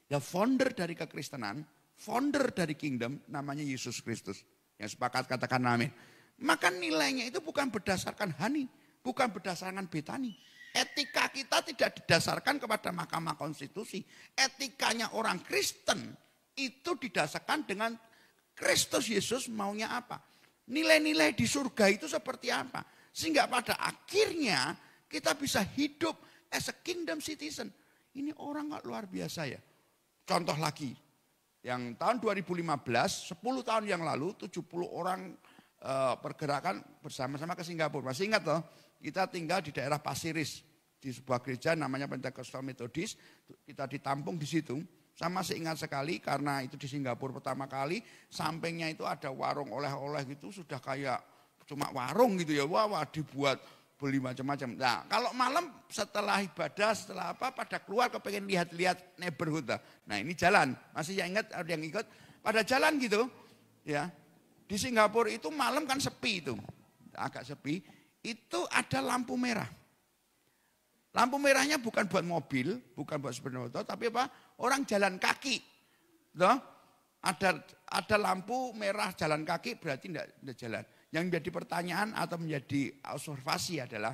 Ya founder dari kekristenan, founder dari kingdom namanya Yesus Kristus. Yang sepakat katakan amin. Maka nilainya itu bukan berdasarkan Hani, bukan berdasarkan Betani. Etika kita tidak didasarkan kepada Mahkamah Konstitusi. Etikanya orang Kristen itu didasarkan dengan Kristus Yesus maunya apa. Nilai-nilai di surga itu seperti apa. Sehingga pada akhirnya kita bisa hidup as a kingdom citizen. Ini orang gak luar biasa ya. Contoh lagi, yang tahun 2015, 10 tahun yang lalu 70 orang pergerakan bersama-sama ke Singapura. Masih ingat toh, kita tinggal di daerah Pasiris, di sebuah gereja namanya Pentecostal Methodist, kita ditampung di situ. Sama seingat sekali karena itu di Singapura pertama kali, sampingnya itu ada warung oleh-oleh gitu, sudah kayak cuma warung gitu ya, wah dibuat beli macam-macam. Nah kalau malam setelah ibadah, setelah apa, pada keluar kepengen lihat-lihat neighborhood. Nah ini jalan, masih yang ingat, ada yang ikut, pada jalan gitu ya. Di Singapura itu malam kan sepi itu, agak sepi, itu ada lampu merah. Lampu merahnya bukan buat mobil, bukan buat sepeda motor, tapi apa? Orang jalan kaki. Loh? Ada lampu merah jalan kaki berarti tidak jalan. Yang menjadi pertanyaan atau menjadi observasi adalah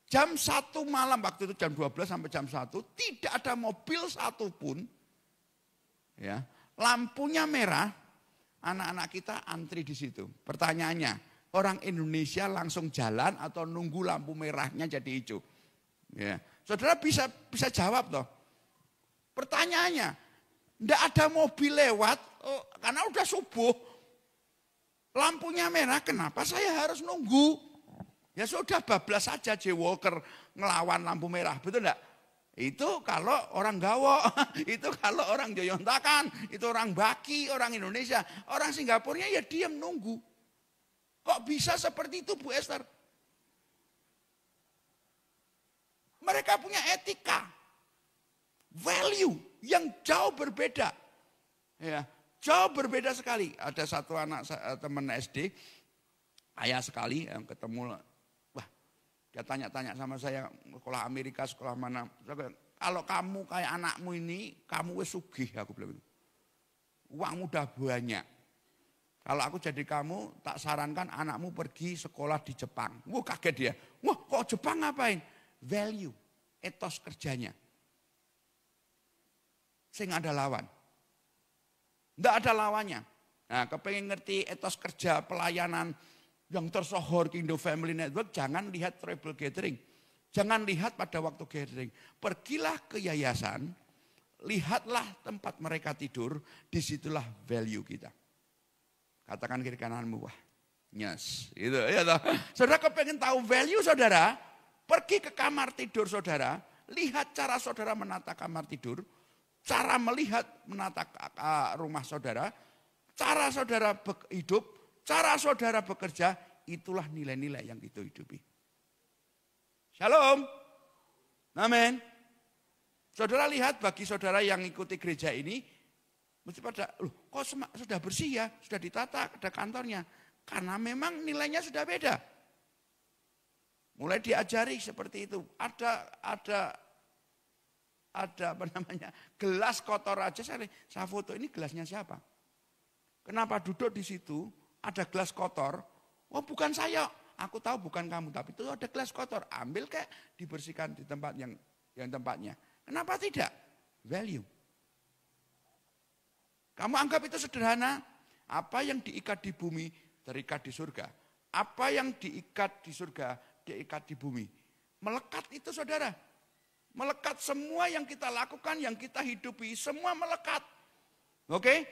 jam 1 malam, waktu itu jam 12 sampai jam 1, tidak ada mobil satupun. Ya, lampunya merah, anak-anak kita antri di situ. Pertanyaannya, orang Indonesia langsung jalan atau nunggu lampu merahnya jadi hijau? Ya, saudara bisa jawab toh. Pertanyaannya, tidak ada mobil lewat karena udah subuh. Lampunya merah, kenapa saya harus nunggu? Ya sudah bablas saja jaywalker ngelawan lampu merah, betul enggak? Itu kalau orang Gawo, itu kalau orang Joyontakan, itu orang Baki, orang Indonesia. Orang Singapurnya ya diam nunggu. Kok bisa seperti itu Bu Esther? Mereka punya etika, value yang jauh berbeda. Ya. Jauh berbeda sekali. Ada satu anak teman SD, ayah sekali yang ketemu, wah dia tanya-tanya sama saya, sekolah Amerika, sekolah mana. Kalau kamu kayak anakmu ini, kamu wis sugih, aku bilang. Uangmu udah banyak. Kalau aku jadi kamu, tak sarankan anakmu pergi sekolah di Jepang. Wah kaget dia. Wah kok Jepang ngapain? Value, etos kerjanya. Sing ada lawan. Tidak ada lawannya. Nah, kepengen ngerti etos kerja pelayanan yang tersohor Kingdom Family Network, jangan lihat tribal gathering. Jangan lihat pada waktu gathering. Pergilah ke yayasan, lihatlah tempat mereka tidur, disitulah value kita. Katakan kiri kananmu, wah, nyes. Itu, ya toh. Saudara kepengen tahu value saudara, pergi ke kamar tidur saudara, lihat cara saudara menata kamar tidur, cara melihat menata rumah saudara, cara saudara hidup, cara saudara bekerja, itulah nilai-nilai yang kita hidupi. Shalom. Amin. Saudara lihat bagi saudara yang ikuti gereja ini, mesti pada, loh kok sudah bersih ya, sudah ditata, ada kantornya. Karena memang nilainya sudah beda. Mulai diajari seperti itu. Ada apa namanya, gelas kotor aja, saya foto ini gelasnya siapa? Kenapa duduk di situ, ada gelas kotor, oh bukan saya, aku tahu bukan kamu, tapi itu ada gelas kotor, ambil kayak dibersihkan di tempat yang tempatnya. Kenapa tidak? Value. Kamu anggap itu sederhana, apa yang diikat di bumi, terikat di surga. Apa yang diikat di surga, diikat di bumi. Melekat itu saudara. Melekat semua yang kita lakukan, yang kita hidupi, semua melekat. Oke?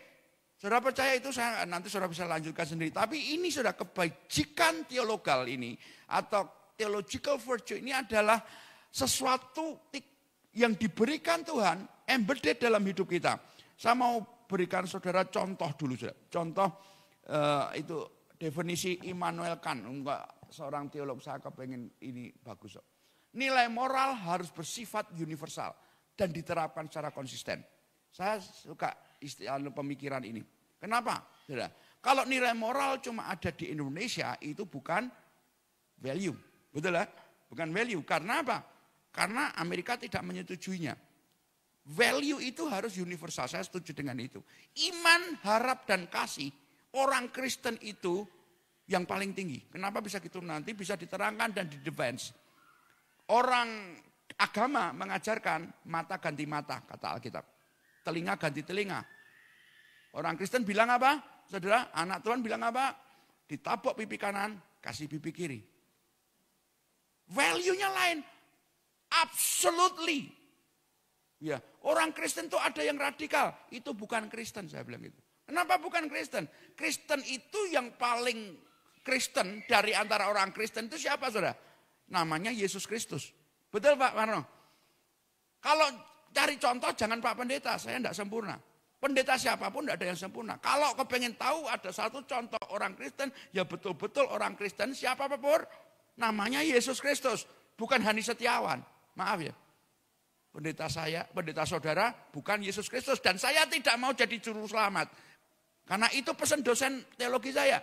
Saudara percaya itu, nanti saudara bisa lanjutkan sendiri. Tapi ini sudah kebajikan teologal ini, atau theological virtue ini adalah sesuatu yang diberikan Tuhan, embedded dalam hidup kita. Saya mau berikan saudara contoh dulu. Contoh itu definisi Immanuel Kant. Enggak, seorang teolog, saya kepengen ini bagus. Nilai moral harus bersifat universal dan diterapkan secara konsisten. Saya suka pemikiran ini. Kenapa? Saudara? Kalau nilai moral cuma ada di Indonesia itu bukan value. Betul lah? Bukan value. Karena apa? Karena Amerika tidak menyetujuinya. Value itu harus universal. Saya setuju dengan itu. Iman, harap, dan kasih. Orang Kristen itu yang paling tinggi. Kenapa bisa gitu? Nanti bisa diterangkan dan didefense. Orang agama mengajarkan mata ganti mata, kata Alkitab. Telinga ganti telinga. Orang Kristen bilang apa? Saudara, anak Tuhan bilang apa? Ditabok pipi kanan, kasih pipi kiri. Value-nya lain. Absolutely. Ya, orang Kristen itu ada yang radikal. Itu bukan Kristen, saya bilang gitu. Kenapa bukan Kristen? Kristen itu yang paling Kristen dari antara orang Kristen itu siapa, saudara? Namanya Yesus Kristus. Betul Pak Warno? Kalau cari contoh jangan Pak Pendeta, saya tidak sempurna. Pendeta siapapun tidak ada yang sempurna. Kalau kepengen tahu ada satu contoh orang Kristen, ya betul-betul orang Kristen siapa Pak Pur? Namanya Yesus Kristus, bukan Hani Setiawan. Maaf ya. Pendeta saya, pendeta saudara bukan Yesus Kristus. Dan saya tidak mau jadi juru selamat. Karena itu pesan dosen teologi saya.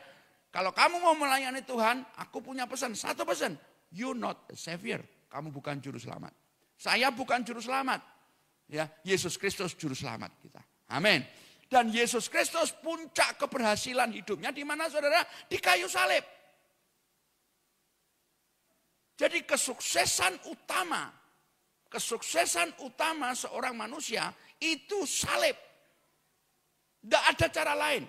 Kalau kamu mau melayani Tuhan, aku punya pesan, satu pesan. You not a savior. Kamu bukan juru selamat. Saya bukan juru selamat. Ya, Yesus Kristus juru selamat kita. Amin. Dan Yesus Kristus puncak keberhasilan hidupnya di mana saudara? Di kayu salib. Jadi kesuksesan utama seorang manusia itu salib. Tidak ada cara lain.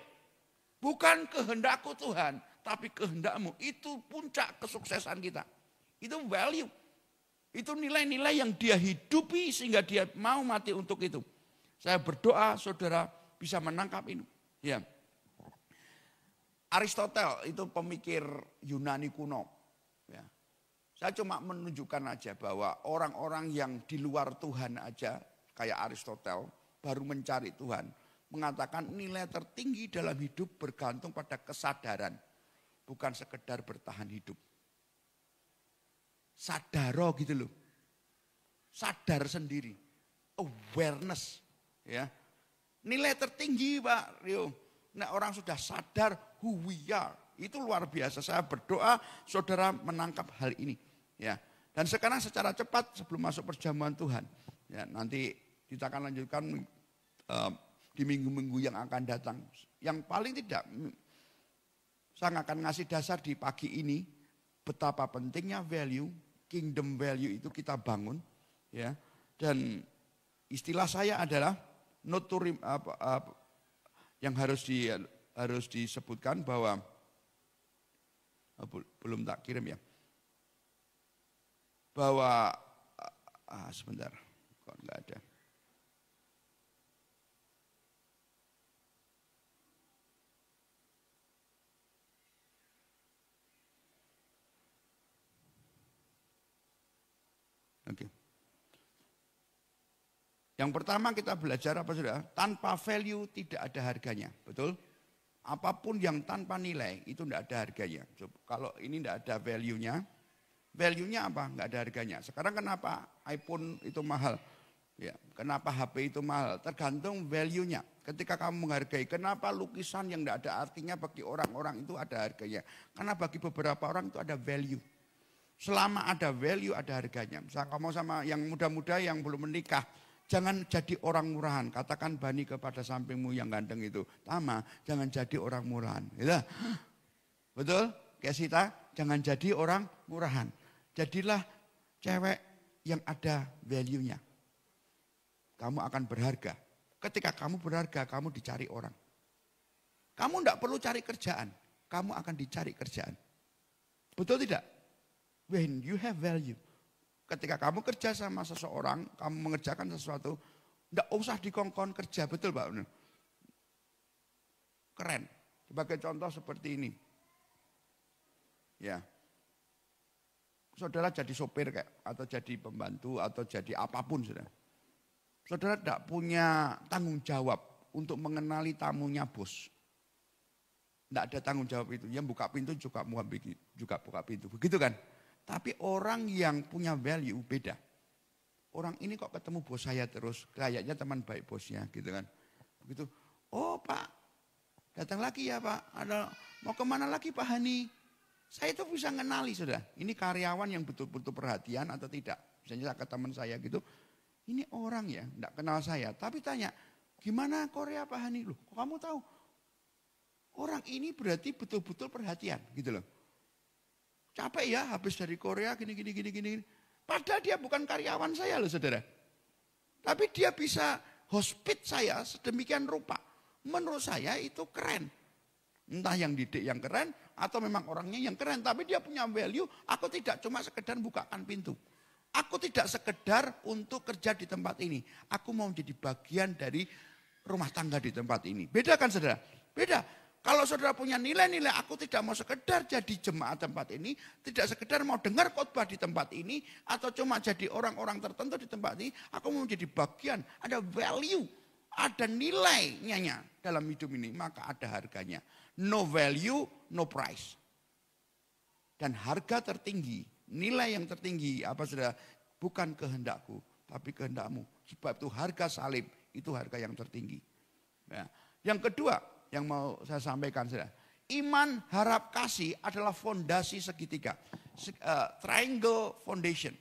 Bukan kehendakku Tuhan, tapi kehendakmu. Itu puncak kesuksesan kita. Itu value. Itu nilai-nilai yang dia hidupi sehingga dia mau mati untuk itu. Saya berdoa saudara bisa menangkap ini. Ya. Aristoteles itu pemikir Yunani kuno. Ya. Saya cuma menunjukkan aja bahwa orang-orang yang di luar Tuhan aja kayak Aristoteles baru mencari Tuhan. Mengatakan nilai tertinggi dalam hidup bergantung pada kesadaran. Bukan sekedar bertahan hidup. Sadaro gitu loh. Sadar sendiri. Awareness. Ya, nilai tertinggi Pak Rio. Nah, orang sudah sadar who we are. Itu luar biasa. Saya berdoa saudara menangkap hal ini. Ya, dan sekarang secara cepat sebelum masuk perjamuan Tuhan. Ya, nanti kita akan lanjutkan di minggu-minggu yang akan datang. Yang paling tidak, saya akan ngasih dasar di pagi ini betapa pentingnya value, kingdom value itu kita bangun. Ya, dan istilah saya adalah yang harus disebutkan bahwa belum tak kirim ya. Bahwa sebentar, kok enggak ada. Oke. Yang pertama kita belajar apa saudara? Tanpa value tidak ada harganya, betul? Apapun yang tanpa nilai itu tidak ada harganya. Kalau ini tidak ada value-nya, value-nya apa? Enggak ada harganya. Sekarang kenapa iPhone itu mahal? Ya, kenapa HP itu mahal? Tergantung value-nya. Ketika kamu menghargai, kenapa lukisan yang tidak ada artinya bagi orang-orang itu ada harganya? Karena bagi beberapa orang itu ada value. Selama ada value ada harganya. Misalnya kamu sama yang muda-muda yang belum menikah, jangan jadi orang murahan. Katakan Bani kepada sampingmu yang ganteng itu. Tama, jangan jadi orang murahan. Gitu. Betul? Kayak Sita, jangan jadi orang murahan. Jadilah cewek yang ada value-nya. Kamu akan berharga. Ketika kamu berharga, kamu dicari orang. Kamu tidak perlu cari kerjaan. Kamu akan dicari kerjaan. Betul tidak? When you have value. Ketika kamu kerja sama seseorang, kamu mengerjakan sesuatu, tidak usah dikongkon kerja, betul Pak? Keren. Sebagai contoh seperti ini. Ya. Saudara jadi sopir kayak, atau jadi pembantu, atau jadi apapun saudara. Saudara tidak punya tanggung jawab untuk mengenali tamunya bos. Tidak ada tanggung jawab itu. Yang buka pintu juga buka pintu. Begitu kan? Tapi orang yang punya value beda. Orang ini kok ketemu bos saya terus, kayaknya teman baik bosnya gitu kan. Begitu, Oh Pak, datang lagi ya Pak. Mau kemana lagi Pak Hani? Saya itu bisa ngenali sudah. Ini karyawan yang betul-betul perhatian atau tidak. Misalnya ke teman saya gitu. Ini orang ya, enggak kenal saya. Tapi tanya, gimana Korea Pak Hani? Loh, kok kamu tahu? Orang ini berarti betul-betul perhatian gitu loh. Capek ya habis dari Korea gini. Padahal dia bukan karyawan saya loh saudara. Tapi dia bisa hospit saya sedemikian rupa. Menurut saya itu keren. Entah yang didik yang keren atau memang orangnya yang keren. Tapi dia punya value, aku tidak cuma sekedar bukakan pintu. Aku tidak sekedar untuk kerja di tempat ini. Aku mau menjadi bagian dari rumah tangga di tempat ini. Beda kan saudara? Beda. Kalau saudara punya nilai-nilai, aku tidak mau sekedar jadi jemaat tempat ini, tidak sekedar mau dengar khotbah di tempat ini, atau cuma jadi orang-orang tertentu di tempat ini, aku mau menjadi bagian, ada value, ada nilainya dalam hidup ini, maka ada harganya. No value, no price. Dan harga tertinggi, nilai yang tertinggi, apa saudara, bukan kehendakku, tapi kehendakmu. Sebab itu harga salib, itu harga yang tertinggi. Nah, yang kedua, yang mau saya sampaikan saudara. Iman, harap, kasih adalah fondasi segitiga. Triangle foundation.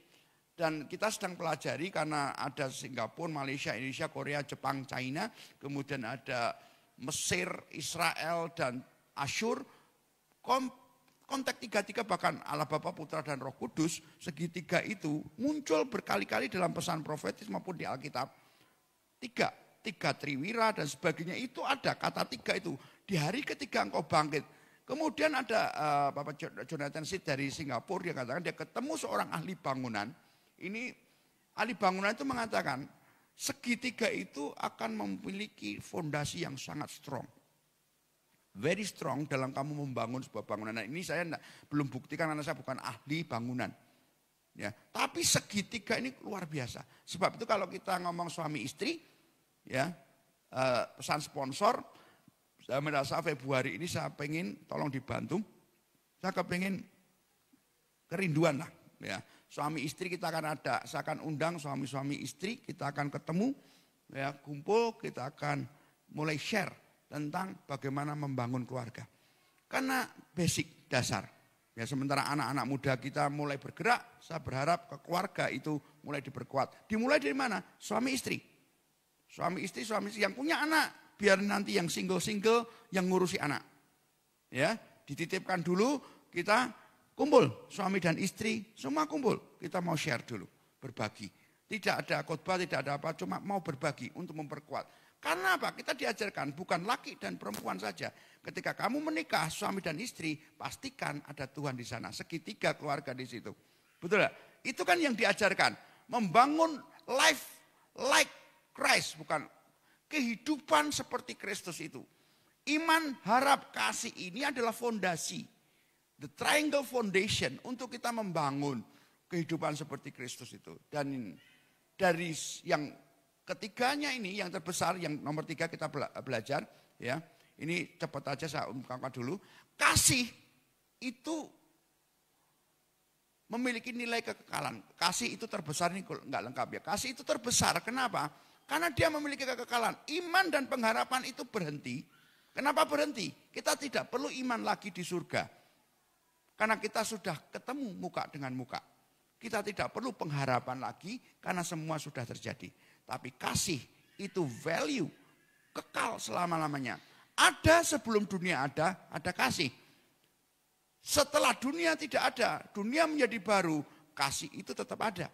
Dan kita sedang pelajari karena ada Singapura, Malaysia, Indonesia, Korea, Jepang, China. Kemudian ada Mesir, Israel, dan Asyur. Konteks tiga-tiga bahkan Allah Bapa, Putra, dan Roh Kudus. Segitiga itu muncul berkali-kali dalam pesan profetis maupun di Alkitab. Tiga triwira dan sebagainya itu ada kata tiga itu. Di hari ketiga engkau bangkit. Kemudian ada Bapak Jonathan Sid dari Singapura, dia katakan dia ketemu seorang ahli bangunan. Ini ahli bangunan itu mengatakan segitiga itu akan memiliki fondasi yang sangat strong. Very strong dalam kamu membangun sebuah bangunan. Nah, ini saya belum buktikan karena saya bukan ahli bangunan. Ya, tapi segitiga ini luar biasa. Sebab itu kalau kita ngomong suami istri, ya, pesan sponsor, saya merasa Februari ini saya pengen tolong dibantu, saya kepengen kerinduan lah, ya. Suami istri kita akan ada, saya akan undang suami-suami istri, kita akan ketemu, ya, kumpul, kita akan mulai share tentang bagaimana membangun keluarga. Karena basic dasar, ya, sementara anak-anak muda kita mulai bergerak, saya berharap ke keluarga itu mulai diperkuat. Dimulai dari mana? Suami istri. Suami istri yang punya anak, biar nanti yang single-single yang ngurusi anak. Ya, dititipkan dulu, kita kumpul, suami dan istri, semua kumpul. Kita mau share dulu, berbagi. Tidak ada khotbah, tidak ada apa, cuma mau berbagi untuk memperkuat. Karena apa? Kita diajarkan bukan laki dan perempuan saja. Ketika kamu menikah, suami dan istri, pastikan ada Tuhan di sana. Segitiga keluarga di situ. Betul gak? Itu kan yang diajarkan. Membangun life like Christ, bukan kehidupan seperti Kristus itu. Iman, harap, kasih ini adalah fondasi. The triangle foundation untuk kita membangun kehidupan seperti Kristus itu. Dan dari yang ketiganya ini, yang terbesar, yang nomor 3 kita belajar. Ya, ini cepat aja saya ungkapkan dulu. Kasih itu memiliki nilai kekekalan. Kasih itu terbesar, ini enggak lengkap ya. Kasih itu terbesar, kenapa? Karena dia memiliki kekekalan. Iman dan pengharapan itu berhenti. Kenapa berhenti? Kita tidak perlu iman lagi di surga. Karena kita sudah ketemu muka dengan muka. Kita tidak perlu pengharapan lagi karena semua sudah terjadi. Tapi kasih itu value kekal selama-lamanya. Ada sebelum dunia ada kasih. Setelah dunia tidak ada, dunia menjadi baru, kasih itu tetap ada.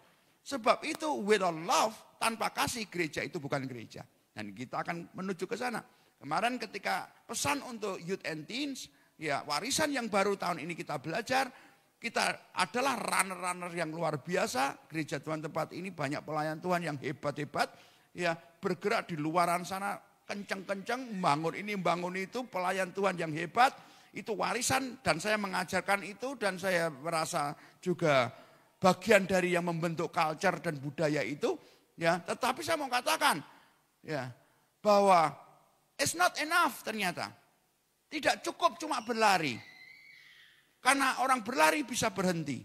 Sebab itu without love, tanpa kasih gereja itu bukan gereja. Dan kita akan menuju ke sana. Kemarin ketika pesan untuk youth and teens, ya warisan yang baru tahun ini kita belajar, kita adalah runner-runner yang luar biasa. Gereja Tuhan tempat ini banyak pelayan Tuhan yang hebat-hebat, ya bergerak di luaran sana kencang-kencang, bangun itu, pelayan Tuhan yang hebat. Itu warisan dan saya mengajarkan itu dan saya merasa juga bagian dari yang membentuk culture dan budaya itu, ya. Tetapi saya mau katakan, ya, bahwa it's not enough ternyata. Tidak cukup cuma berlari. Karena orang berlari bisa berhenti.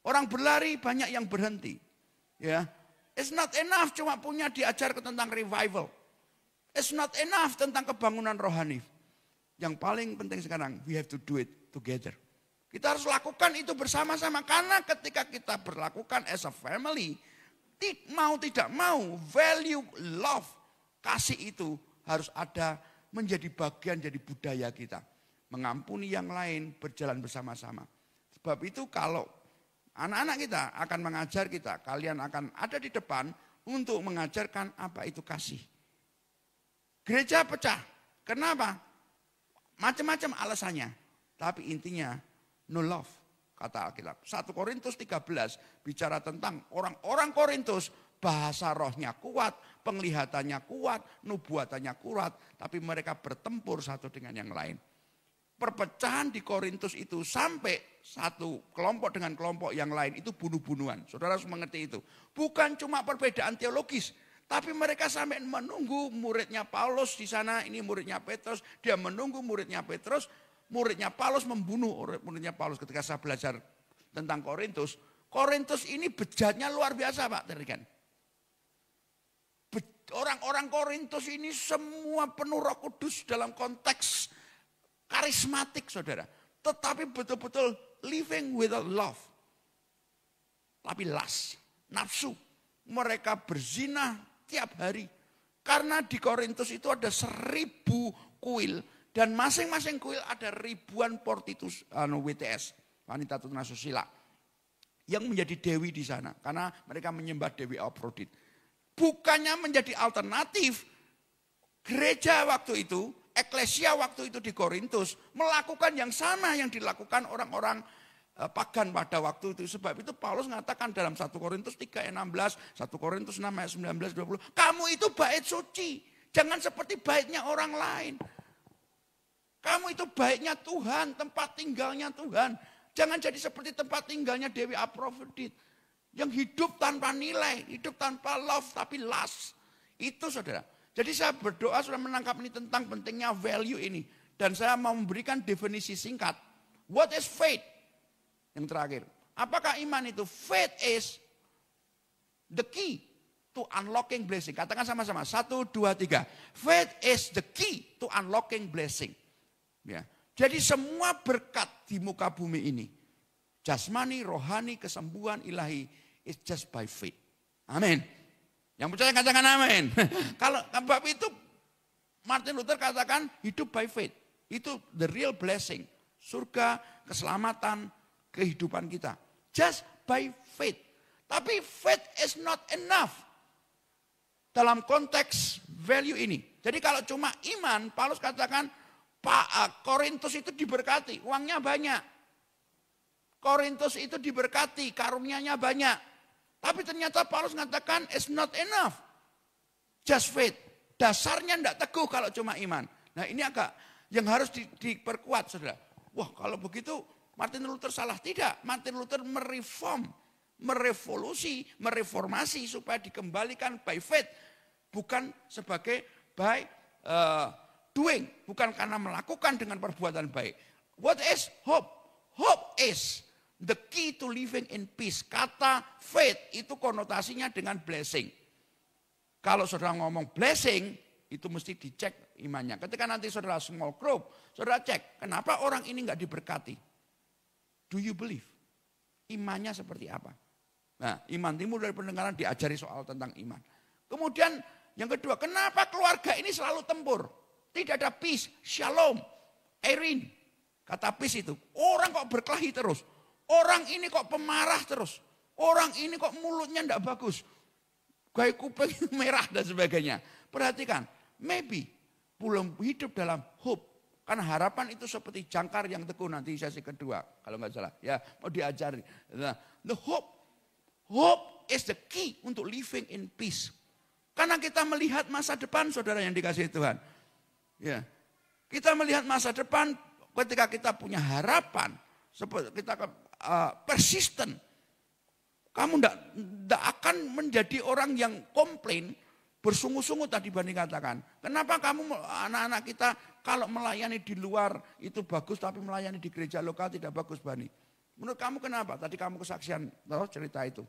Orang berlari banyak yang berhenti. Ya, it's not enough cuma punya diajar tentang revival. It's not enough tentang kebangunan rohani. Yang paling penting sekarang, we have to do it together. Kita harus lakukan itu bersama-sama. Karena ketika kita berlakukan as a family, mau tidak mau, value, love, kasih itu harus ada menjadi bagian dari budaya kita. Mengampuni yang lain, berjalan bersama-sama. Sebab itu kalau anak-anak kita akan mengajar kita, kalian akan ada di depan untuk mengajarkan apa itu kasih. Gereja pecah. Kenapa? Macam-macam alasannya. Tapi intinya no love, kata Alkitab. 1 Korintus 13 bicara tentang orang-orang Korintus, bahasa rohnya kuat, penglihatannya kuat, nubuatannya kuat, tapi mereka bertempur satu dengan yang lain. Perpecahan di Korintus itu sampai satu kelompok dengan kelompok yang lain itu bunuh-bunuhan. Saudara harus mengerti itu. Bukan cuma perbedaan teologis, tapi mereka sampai menunggu muridnya Paulus di sana, ini muridnya Petrus, dia menunggu muridnya Petrus, muridnya Paulus membunuh muridnya Paulus. Ketika saya belajar tentang Korintus, Korintus ini bejatnya luar biasa Pak, kan? Orang-orang Korintus ini semua penuh Roh Kudus dalam konteks karismatik saudara. Tetapi betul-betul living without love. Tapi lust, nafsu. Mereka berzina tiap hari. Karena di Korintus itu ada 1000 kuil. Dan masing-masing kuil ada ribuan portitus, WTS, wanita tunasusila. Yang menjadi dewi di sana. Karena mereka menyembah Dewi Afrodit. Bukannya menjadi alternatif, gereja waktu itu, eklesia waktu itu di Korintus, melakukan yang sama yang dilakukan orang-orang pagan pada waktu itu. Sebab itu Paulus mengatakan dalam 1 Korintus 3:16, 1 Korintus 6 ayat 19-20, kamu itu bait suci, jangan seperti baitnya orang lain. Kamu itu baitnya Tuhan, tempat tinggalnya Tuhan. Jangan jadi seperti tempat tinggalnya Dewi Afrodit. Yang hidup tanpa nilai, hidup tanpa love, tapi lust. Itu saudara. Jadi saya berdoa sudah menangkap ini tentang pentingnya value ini. Dan saya mau memberikan definisi singkat. What is faith? Yang terakhir. Apakah iman itu? Faith is the key to unlocking blessing. Katakan sama-sama. 1, 2, 3. Faith is the key to unlocking blessing. Ya. Jadi semua berkat di muka bumi ini. Jasmani, rohani, kesembuhan ilahi. It's just by faith. Amin. Yang percaya katakan amin. Kalau bab itu Martin Luther katakan hidup by faith. Itu the real blessing. Surga, keselamatan, kehidupan kita. Just by faith. Tapi faith is not enough. Dalam konteks value ini. Jadi kalau cuma iman, Paulus katakan Korintus itu diberkati, uangnya banyak. Korintus itu diberkati, karunia-nya banyak. Tapi ternyata Paulus mengatakan it's not enough. Just faith. Dasarnya tidak teguh kalau cuma iman. Nah ini agak yang harus diperkuat saudara. Wah kalau begitu Martin Luther salah. Tidak. Martin Luther mereformasi supaya dikembalikan by faith. Bukan sebagai by doing. Bukan karena melakukan dengan perbuatan baik. What is hope? Hope is the key to living in peace. Kata faith itu konotasinya dengan blessing. Kalau saudara ngomong blessing, itu mesti dicek imannya. Ketika nanti saudara small group, saudara cek, kenapa orang ini enggak diberkati? Do you believe? Imannya seperti apa? Nah, iman timbul dari pendengaran, diajari soal tentang iman. Kemudian yang kedua, kenapa keluarga ini selalu tempur? Tidak ada peace, shalom, erin. Kata peace itu, orang kok berkelahi terus. Orang ini kok pemarah terus. Orang ini kok mulutnya tidak bagus. Kayak kuping merah dan sebagainya. Perhatikan, maybe belum hidup dalam hope. Karena harapan itu seperti jangkar yang teguh nanti sesi kedua. Kalau nggak salah, ya mau diajari. Nah, the hope is the key untuk living in peace. Karena kita melihat masa depan saudara yang dikasihi Tuhan. Ya, kita melihat masa depan ketika kita punya harapan. Kita persisten. Kamu tidak akan menjadi orang yang komplain, bersungguh-sungguh tadi Bani katakan. Kenapa kamu anak-anak kita kalau melayani di luar itu bagus, tapi melayani di gereja lokal tidak bagus Bani? Menurut kamu kenapa? Tadi kamu kesaksian cerita itu.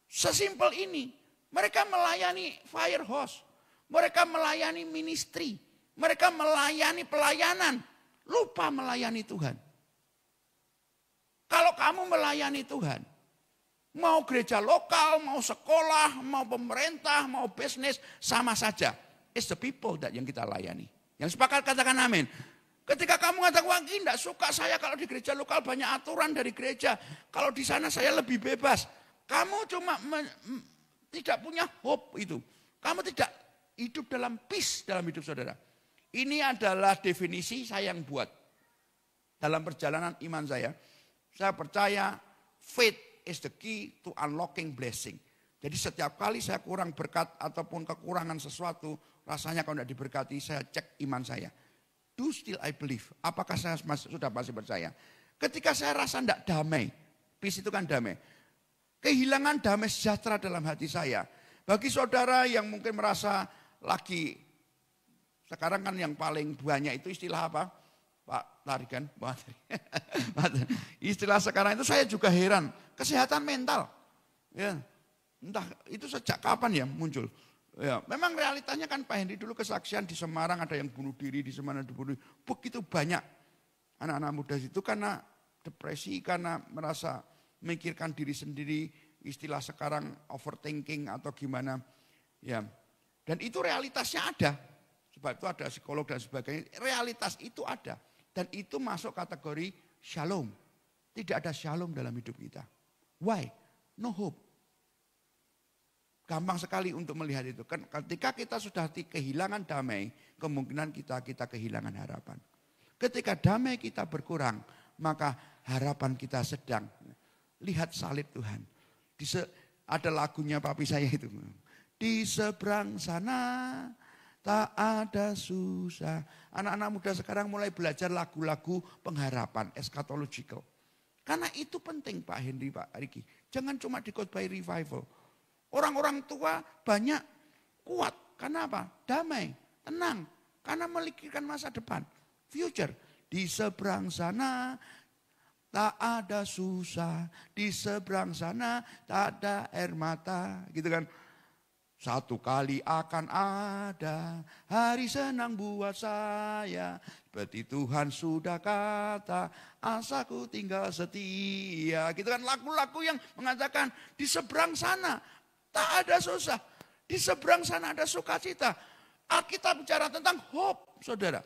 Sesimpel ini, mereka melayani fire hose. Mereka melayani ministry. Mereka melayani pelayanan. Lupa melayani Tuhan. Kalau kamu melayani Tuhan, mau gereja lokal, mau sekolah, mau pemerintah, mau bisnis, sama saja. It's the people that yang kita layani. Yang sepakat katakan amin. Ketika kamu mengatakan, wah ini tidak suka saya kalau di gereja lokal banyak aturan dari gereja. Kalau di sana saya lebih bebas. Kamu cuma tidak punya hope itu. Kamu tidak hidup dalam peace dalam hidup saudara. Ini adalah definisi saya yang buat. Dalam perjalanan iman saya percaya faith is the key to unlocking blessing. Jadi setiap kali saya kurang berkat ataupun kekurangan sesuatu, rasanya kalau tidak diberkati, saya cek iman saya. Do still I believe? Apakah saya sudah masih percaya? Ketika saya rasa tidak damai, peace itu kan damai. Kehilangan damai sejahtera dalam hati saya. Bagi saudara yang mungkin merasa lagi, sekarang kan yang paling banyak itu istilah apa? Pak Tarikan, istilah sekarang itu saya juga heran, kesehatan mental. Ya, entah itu sejak kapan ya muncul. Ya, memang realitanya kan Pak Hendy dulu kesaksian di Semarang ada yang bunuh diri, di Semarang dibunuh diri. Begitu banyak anak-anak muda itu karena depresi, karena merasa memikirkan diri sendiri, istilah sekarang overthinking atau gimana. Ya, dan itu realitasnya ada. Sebab itu ada psikolog dan sebagainya. Realitas itu ada. Dan itu masuk kategori shalom. Tidak ada shalom dalam hidup kita. Why? No hope. Gampang sekali untuk melihat itu. Ketika kita sudah kehilangan damai, kemungkinan kita kehilangan harapan. Ketika damai kita berkurang, maka harapan kita sedang. Lihat salib Tuhan. Ada lagunya papi saya itu. Di seberang sana tak ada susah. Anak-anak muda sekarang mulai belajar lagu-lagu pengharapan, eschatological. Karena itu penting Pak Henry, Pak Riki. Jangan cuma dikhotbah revival. Orang-orang tua banyak kuat. Karena apa? Damai, tenang. Karena memikirkan masa depan, future. Di seberang sana tak ada susah. Di seberang sana tak ada air mata. Gitu kan. Satu kali akan ada hari senang buat saya. Seperti Tuhan sudah kata, asaku tinggal setia. Gitu kan lagu-lagu yang mengatakan di seberang sana tak ada susah. Di seberang sana ada sukacita. Alkitab bicara tentang hope, saudara.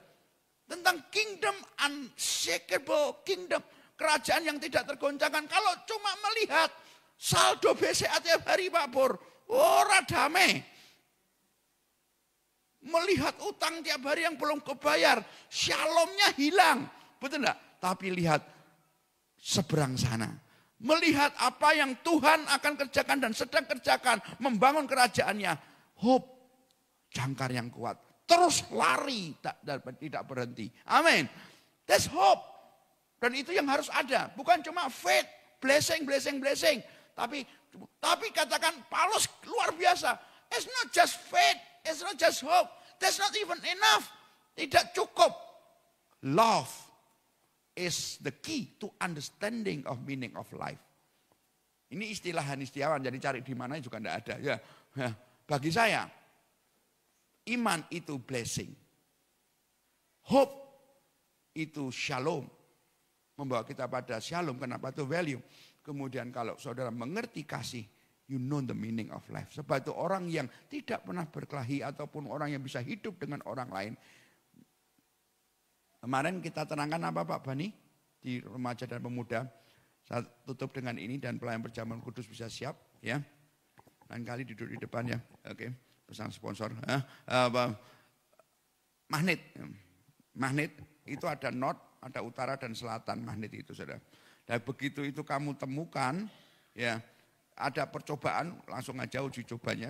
Tentang kingdom, unshakable kingdom. Kerajaan yang tidak tergoncangkan. Kalau cuma melihat saldo BCA tiap hari Pak Bor. Ora damai. Melihat utang tiap hari yang belum kebayar. Shalomnya hilang. Betul enggak? Tapi lihat seberang sana. Melihat apa yang Tuhan akan kerjakan dan sedang kerjakan. Membangun kerajaannya. Hope. Jangkar yang kuat. Terus lari. Tidak berhenti. Amin. That's hope. Dan itu yang harus ada. Bukan cuma faith. Blessing. Tapi katakan Paulus luar biasa. It's not just faith, it's not just hope. That's not even enough. Tidak cukup. Love is the key to understanding of meaning of life. Ini istilah Hani Setiawan, jadi cari di mana juga tidak ada. Ya, bagi saya, iman itu blessing. Hope itu shalom. Membawa kita pada shalom, kenapa itu value. Kemudian kalau saudara mengerti kasih, you know the meaning of life. Sebab itu orang yang tidak pernah berkelahi ataupun orang yang bisa hidup dengan orang lain. Kemarin kita terangkan apa Pak Bani di remaja dan pemuda. Saya tutup dengan ini dan pelayan perjamuan kudus bisa siap. Ya, lain kali duduk di depan ya. Oke, pesan sponsor. Magnet itu ada north, ada utara dan selatan magnet itu saudara. Dan begitu itu kamu temukan, ya ada percobaan, langsung aja uji cobanya.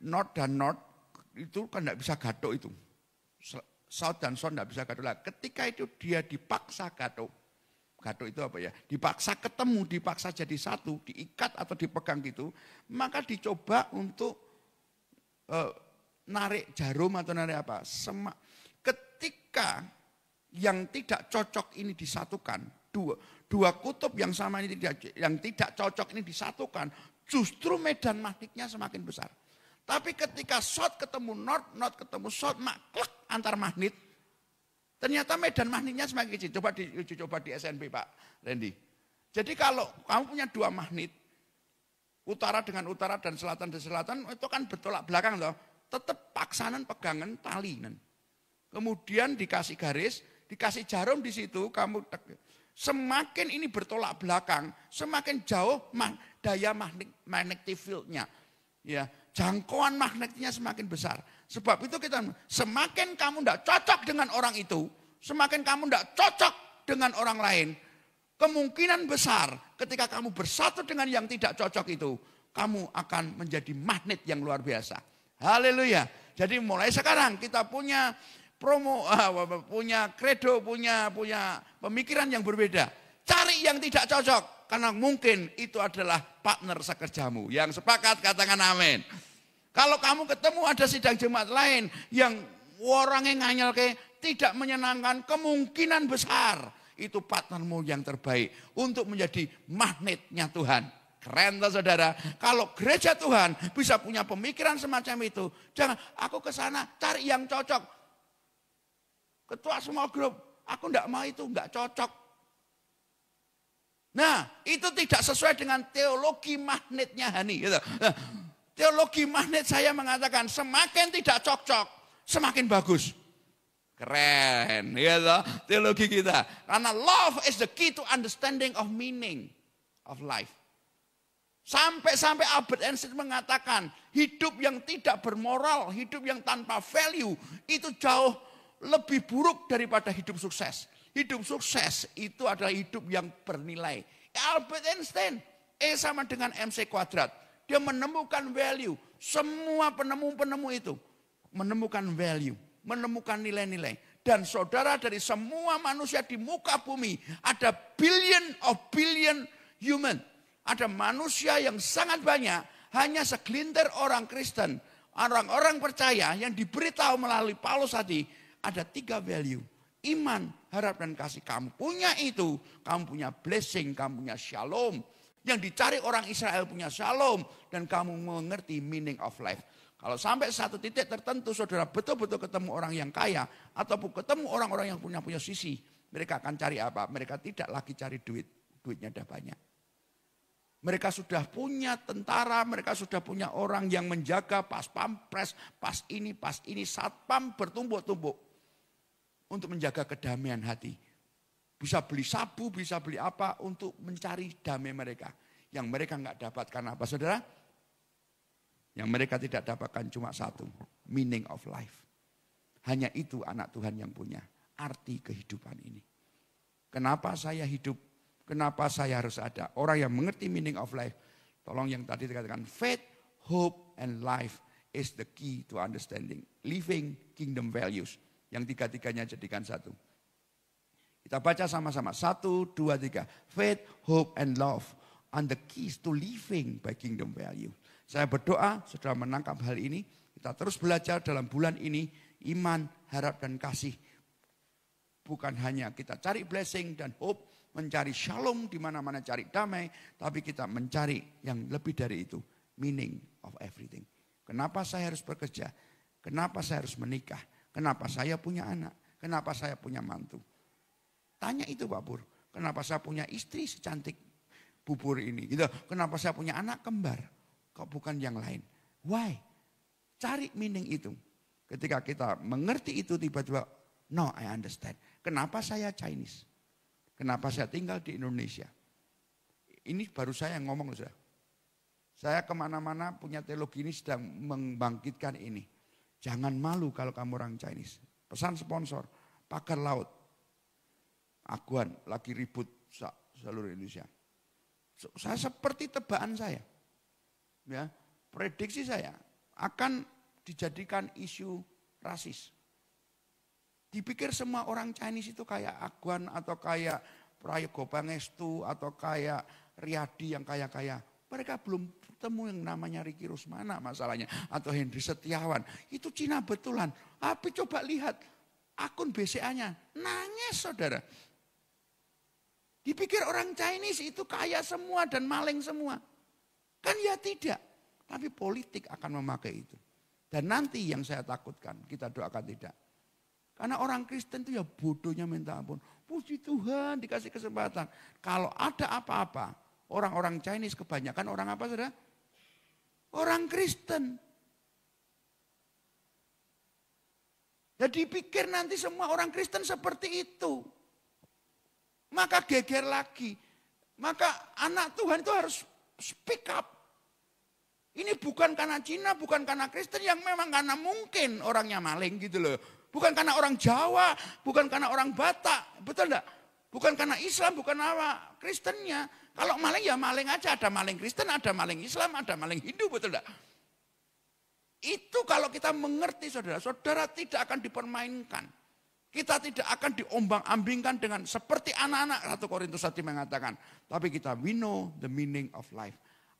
North dan north itu kan tidak bisa gaduh itu. South dan south tidak bisa gaduh lah. Ketika itu dia dipaksa gaduh. Gaduh itu apa ya? Dipaksa ketemu, dipaksa jadi satu, diikat atau dipegang gitu. Maka dicoba untuk narik jarum atau narik apa. Ketika yang tidak cocok ini disatukan, dua kutub yang sama ini yang tidak cocok ini disatukan, justru medan magnetnya semakin besar. Tapi ketika south ketemu north, north ketemu south, maklek antar magnet. Ternyata medan magnetnya semakin kecil. Coba di SNP Pak Randy. Jadi kalau kamu punya dua magnet, utara dengan utara dan selatan, itu kan bertolak belakang loh. Tetap paksanan pegangan tali. Kemudian dikasih garis, dikasih jarum di situ, kamu semakin ini bertolak belakang, semakin jauh daya magnetic field-nya. Ya, jangkauan magnetnya semakin besar. Sebab itu kita semakin kamu tidak cocok dengan orang itu, semakin kamu tidak cocok dengan orang lain, kemungkinan besar ketika kamu bersatu dengan yang tidak cocok itu, kamu akan menjadi magnet yang luar biasa. Haleluya. Jadi mulai sekarang kita punya punya kredo, punya pemikiran yang berbeda. Cari yang tidak cocok. Karena mungkin itu adalah partner sekerjamu. Yang sepakat katakan amin. Kalau kamu ketemu ada sidang jemaat lain yang orangnya nganyel tidak menyenangkan, kemungkinan besar itu partnermu yang terbaik untuk menjadi magnetnya Tuhan. Keren toh saudara. Kalau gereja Tuhan bisa punya pemikiran semacam itu, jangan aku ke sana cari yang cocok. Ketua small group, aku enggak mau itu, enggak cocok. Nah, itu tidak sesuai dengan teologi magnetnya Hani. Gitu. Nah, teologi magnet saya mengatakan semakin tidak cocok, semakin bagus. Keren, gitu, teologi kita. Karena love is the key to understanding of meaning of life. Sampai Albert Einstein mengatakan hidup yang tidak bermoral, hidup yang tanpa value itu jauh lebih buruk daripada hidup sukses. Hidup sukses itu adalah hidup yang bernilai. Albert Einstein, E sama dengan MC kuadrat. Dia menemukan value. Semua penemu-penemu itu menemukan value, menemukan nilai-nilai. Dan saudara, dari semua manusia di muka bumi ada billion human. Ada manusia yang sangat banyak, hanya segelintir orang Kristen, orang-orang percaya yang diberitahu melalui Paulus tadi, ada 3 value. Iman, harap dan kasih. Kamu punya itu, kamu punya blessing, kamu punya shalom. Yang dicari orang Israel punya shalom. Dan kamu mengerti meaning of life. Kalau sampai satu titik tertentu saudara betul-betul ketemu orang yang kaya. Ataupun ketemu orang-orang yang punya sisi. Mereka akan cari apa? Mereka tidak lagi cari duit. Duitnya udah banyak. Mereka sudah punya tentara, mereka sudah punya orang yang menjaga pas pampres, pas ini, satpam bertumbuk-tumbuk. Untuk menjaga kedamaian hati. Bisa beli sabu, bisa beli apa untuk mencari damai mereka. Yang mereka enggak dapatkan apa saudara? Yang mereka tidak dapatkan cuma satu. Meaning of life. Hanya itu anak Tuhan yang punya. Arti kehidupan ini. Kenapa saya hidup? Kenapa saya harus ada? Orang yang mengerti meaning of life. Tolong yang tadi dikatakan faith, hope, and life is the key to understanding. Living kingdom values. Yang tiga-tiganya jadikan satu. Kita baca sama-sama. 1, 2, 3. Faith, hope, and love are the keys to living by kingdom value. Saya berdoa, saudara menangkap hal ini. Kita terus belajar dalam bulan ini. Iman, harap, dan kasih. Bukan hanya kita cari blessing dan hope. Mencari shalom, di mana-mana cari damai. Tapi kita mencari yang lebih dari itu. Meaning of everything. Kenapa saya harus bekerja? Kenapa saya harus menikah? Kenapa saya punya anak? Kenapa saya punya mantu? Tanya itu Pak Pur. Kenapa saya punya istri secantik bubur ini? Gitu. Kenapa saya punya anak kembar? Kok bukan yang lain? Why? Cari meaning itu. Ketika kita mengerti itu tiba-tiba, no I understand. Kenapa saya Chinese? Kenapa saya tinggal di Indonesia? Ini baru saya yang ngomong. Saya kemana-mana punya teologi ini sedang membangkitkan ini. Jangan malu kalau kamu orang Chinese. Pesan sponsor, pagar laut. Aguan lagi ribut seluruh Indonesia. Saya seperti tebakan saya. Ya, prediksi saya akan dijadikan isu rasis. Dipikir semua orang Chinese itu kayak Aguan atau kayak Prayogo Pangestu atau kayak Riyadi yang kaya-kaya. Mereka belum ketemu yang namanya Ricky Rusmana masalahnya. Atau Henry Setiawan. Itu Cina betulan. Tapi coba lihat akun BCA-nya. Nangis saudara. Dipikir orang Chinese itu kaya semua dan maling semua. Kan ya tidak. Tapi politik akan memakai itu. Dan nanti yang saya takutkan, kita doakan tidak. Karena orang Kristen itu ya bodohnya minta ampun. Puji Tuhan dikasih kesempatan. Kalau ada apa-apa, orang-orang Chinese kebanyakan orang apa saudara? Orang Kristen. Jadi pikir nanti semua orang Kristen seperti itu. Maka geger lagi. Maka anak Tuhan itu harus speak up. Ini bukan karena Cina, bukan karena Kristen, yang memang karena mungkin orangnya maling gitu loh. Bukan karena orang Jawa, bukan karena orang Batak, betul enggak? Bukan karena Islam, bukan apa Kristennya. Kalau maling ya maling aja, ada maling Kristen, ada maling Islam, ada maling Hindu, betul enggak? Itu kalau kita mengerti saudara-saudara tidak akan dipermainkan. Kita tidak akan diombang-ambingkan dengan seperti anak-anak 1 Korintus 1 mengatakan. Tapi kita we know the meaning of life.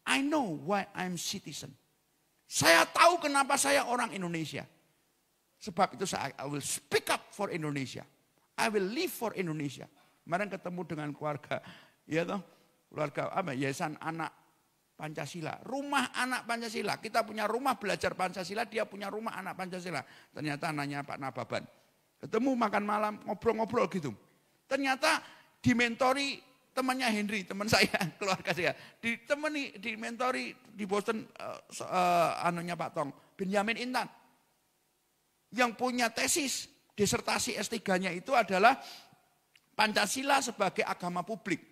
I know why I'm citizen. Saya tahu kenapa saya orang Indonesia. Sebab itu I will speak up for Indonesia. I will live for Indonesia. Kemarin ketemu dengan keluarga, ya toh, keluarga apa? Yayasan Anak Pancasila, rumah anak Pancasila. Kita punya rumah belajar Pancasila, dia punya rumah anak Pancasila. Ternyata anaknya Pak Nababan. Ketemu makan malam, ngobrol-ngobrol gitu. Ternyata dimentori temannya Henry, teman saya, keluarga saya. Dimentori di Boston anunya Pak Tong, Benjamin Intan. Yang punya tesis, disertasi S3-nya itu adalah Pancasila sebagai agama publik.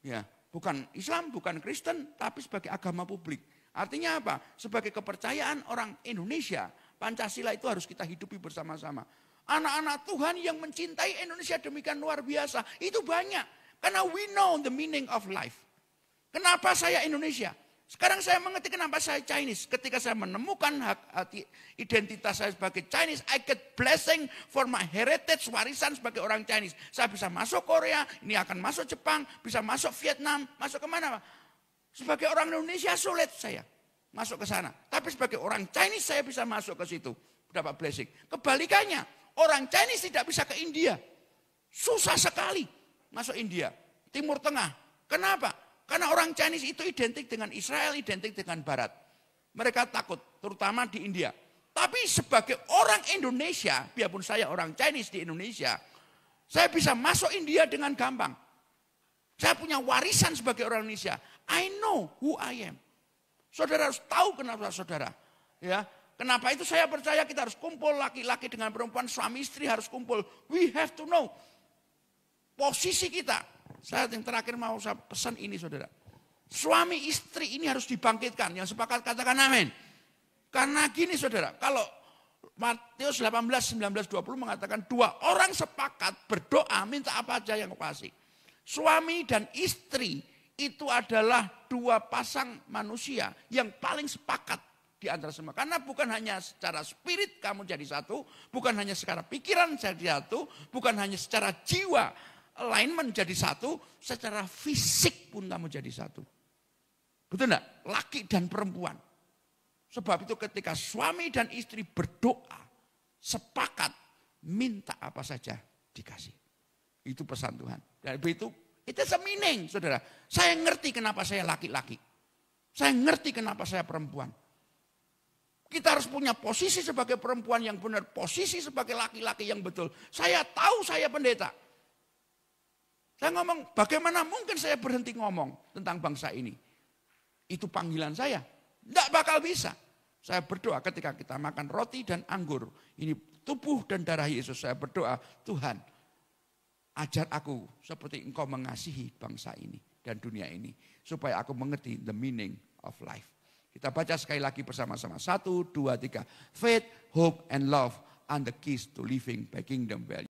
Ya, bukan Islam, bukan Kristen, tapi sebagai agama publik. Artinya apa? Sebagai kepercayaan orang Indonesia, Pancasila itu harus kita hidupi bersama-sama. Anak-anak Tuhan yang mencintai Indonesia demikian luar biasa, itu banyak. Karena we know the meaning of life. Kenapa saya Indonesia? Sekarang saya mengerti kenapa saya Chinese. Ketika saya menemukan identitas saya sebagai Chinese, I get blessing for my heritage, warisan sebagai orang Chinese. Saya bisa masuk Korea, ini akan masuk Jepang, bisa masuk Vietnam, masuk kemana Pak? Sebagai orang Indonesia sulit saya masuk ke sana. Tapi sebagai orang Chinese saya bisa masuk ke situ. Dapat blessing. Kebalikannya, orang Chinese tidak bisa ke India. Susah sekali masuk India. Timur Tengah. Kenapa? Karena orang Chinese itu identik dengan Israel, identik dengan Barat. Mereka takut, terutama di India. Tapi sebagai orang Indonesia, biarpun saya orang Chinese di Indonesia, saya bisa masuk India dengan gampang. Saya punya warisan sebagai orang Indonesia. I know who I am. Saudara harus tahu kenapa saudara. Ya, kenapa itu saya percaya kita harus kumpul laki-laki dengan perempuan, suami istri harus kumpul. We have to know posisi kita. Saya yang terakhir mau saya pesan ini saudara. Suami istri ini harus dibangkitkan. Yang sepakat katakan amin. Karena gini saudara, kalau Matius 18, 19, 20 mengatakan 2 orang sepakat berdoa minta apa aja yang kasih. Suami dan istri itu adalah 2 pasang manusia yang paling sepakat di antara semua. Karena bukan hanya secara spirit kamu jadi satu, bukan hanya secara pikiran jadi satu, bukan hanya secara jiwa alignment jadi satu, secara fisik pun kamu jadi satu. Betul enggak? Laki dan perempuan. Sebab itu ketika suami dan istri berdoa, sepakat, minta apa saja dikasih. Itu pesan Tuhan. Dan itu meaning, saudara. Saya ngerti kenapa saya laki-laki. Saya ngerti kenapa saya perempuan. Kita harus punya posisi sebagai perempuan yang benar, posisi sebagai laki-laki yang betul. Saya tahu saya pendeta. Saya ngomong, bagaimana mungkin saya berhenti ngomong tentang bangsa ini? Itu panggilan saya. Tidak bakal bisa. Saya berdoa ketika kita makan roti dan anggur. Ini tubuh dan darah Yesus. Saya berdoa, Tuhan, ajar aku seperti Engkau mengasihi bangsa ini dan dunia ini. Supaya aku mengerti the meaning of life. Kita baca sekali lagi bersama-sama. 1, 2, 3. Faith, hope, and love are the keys to living by kingdom value.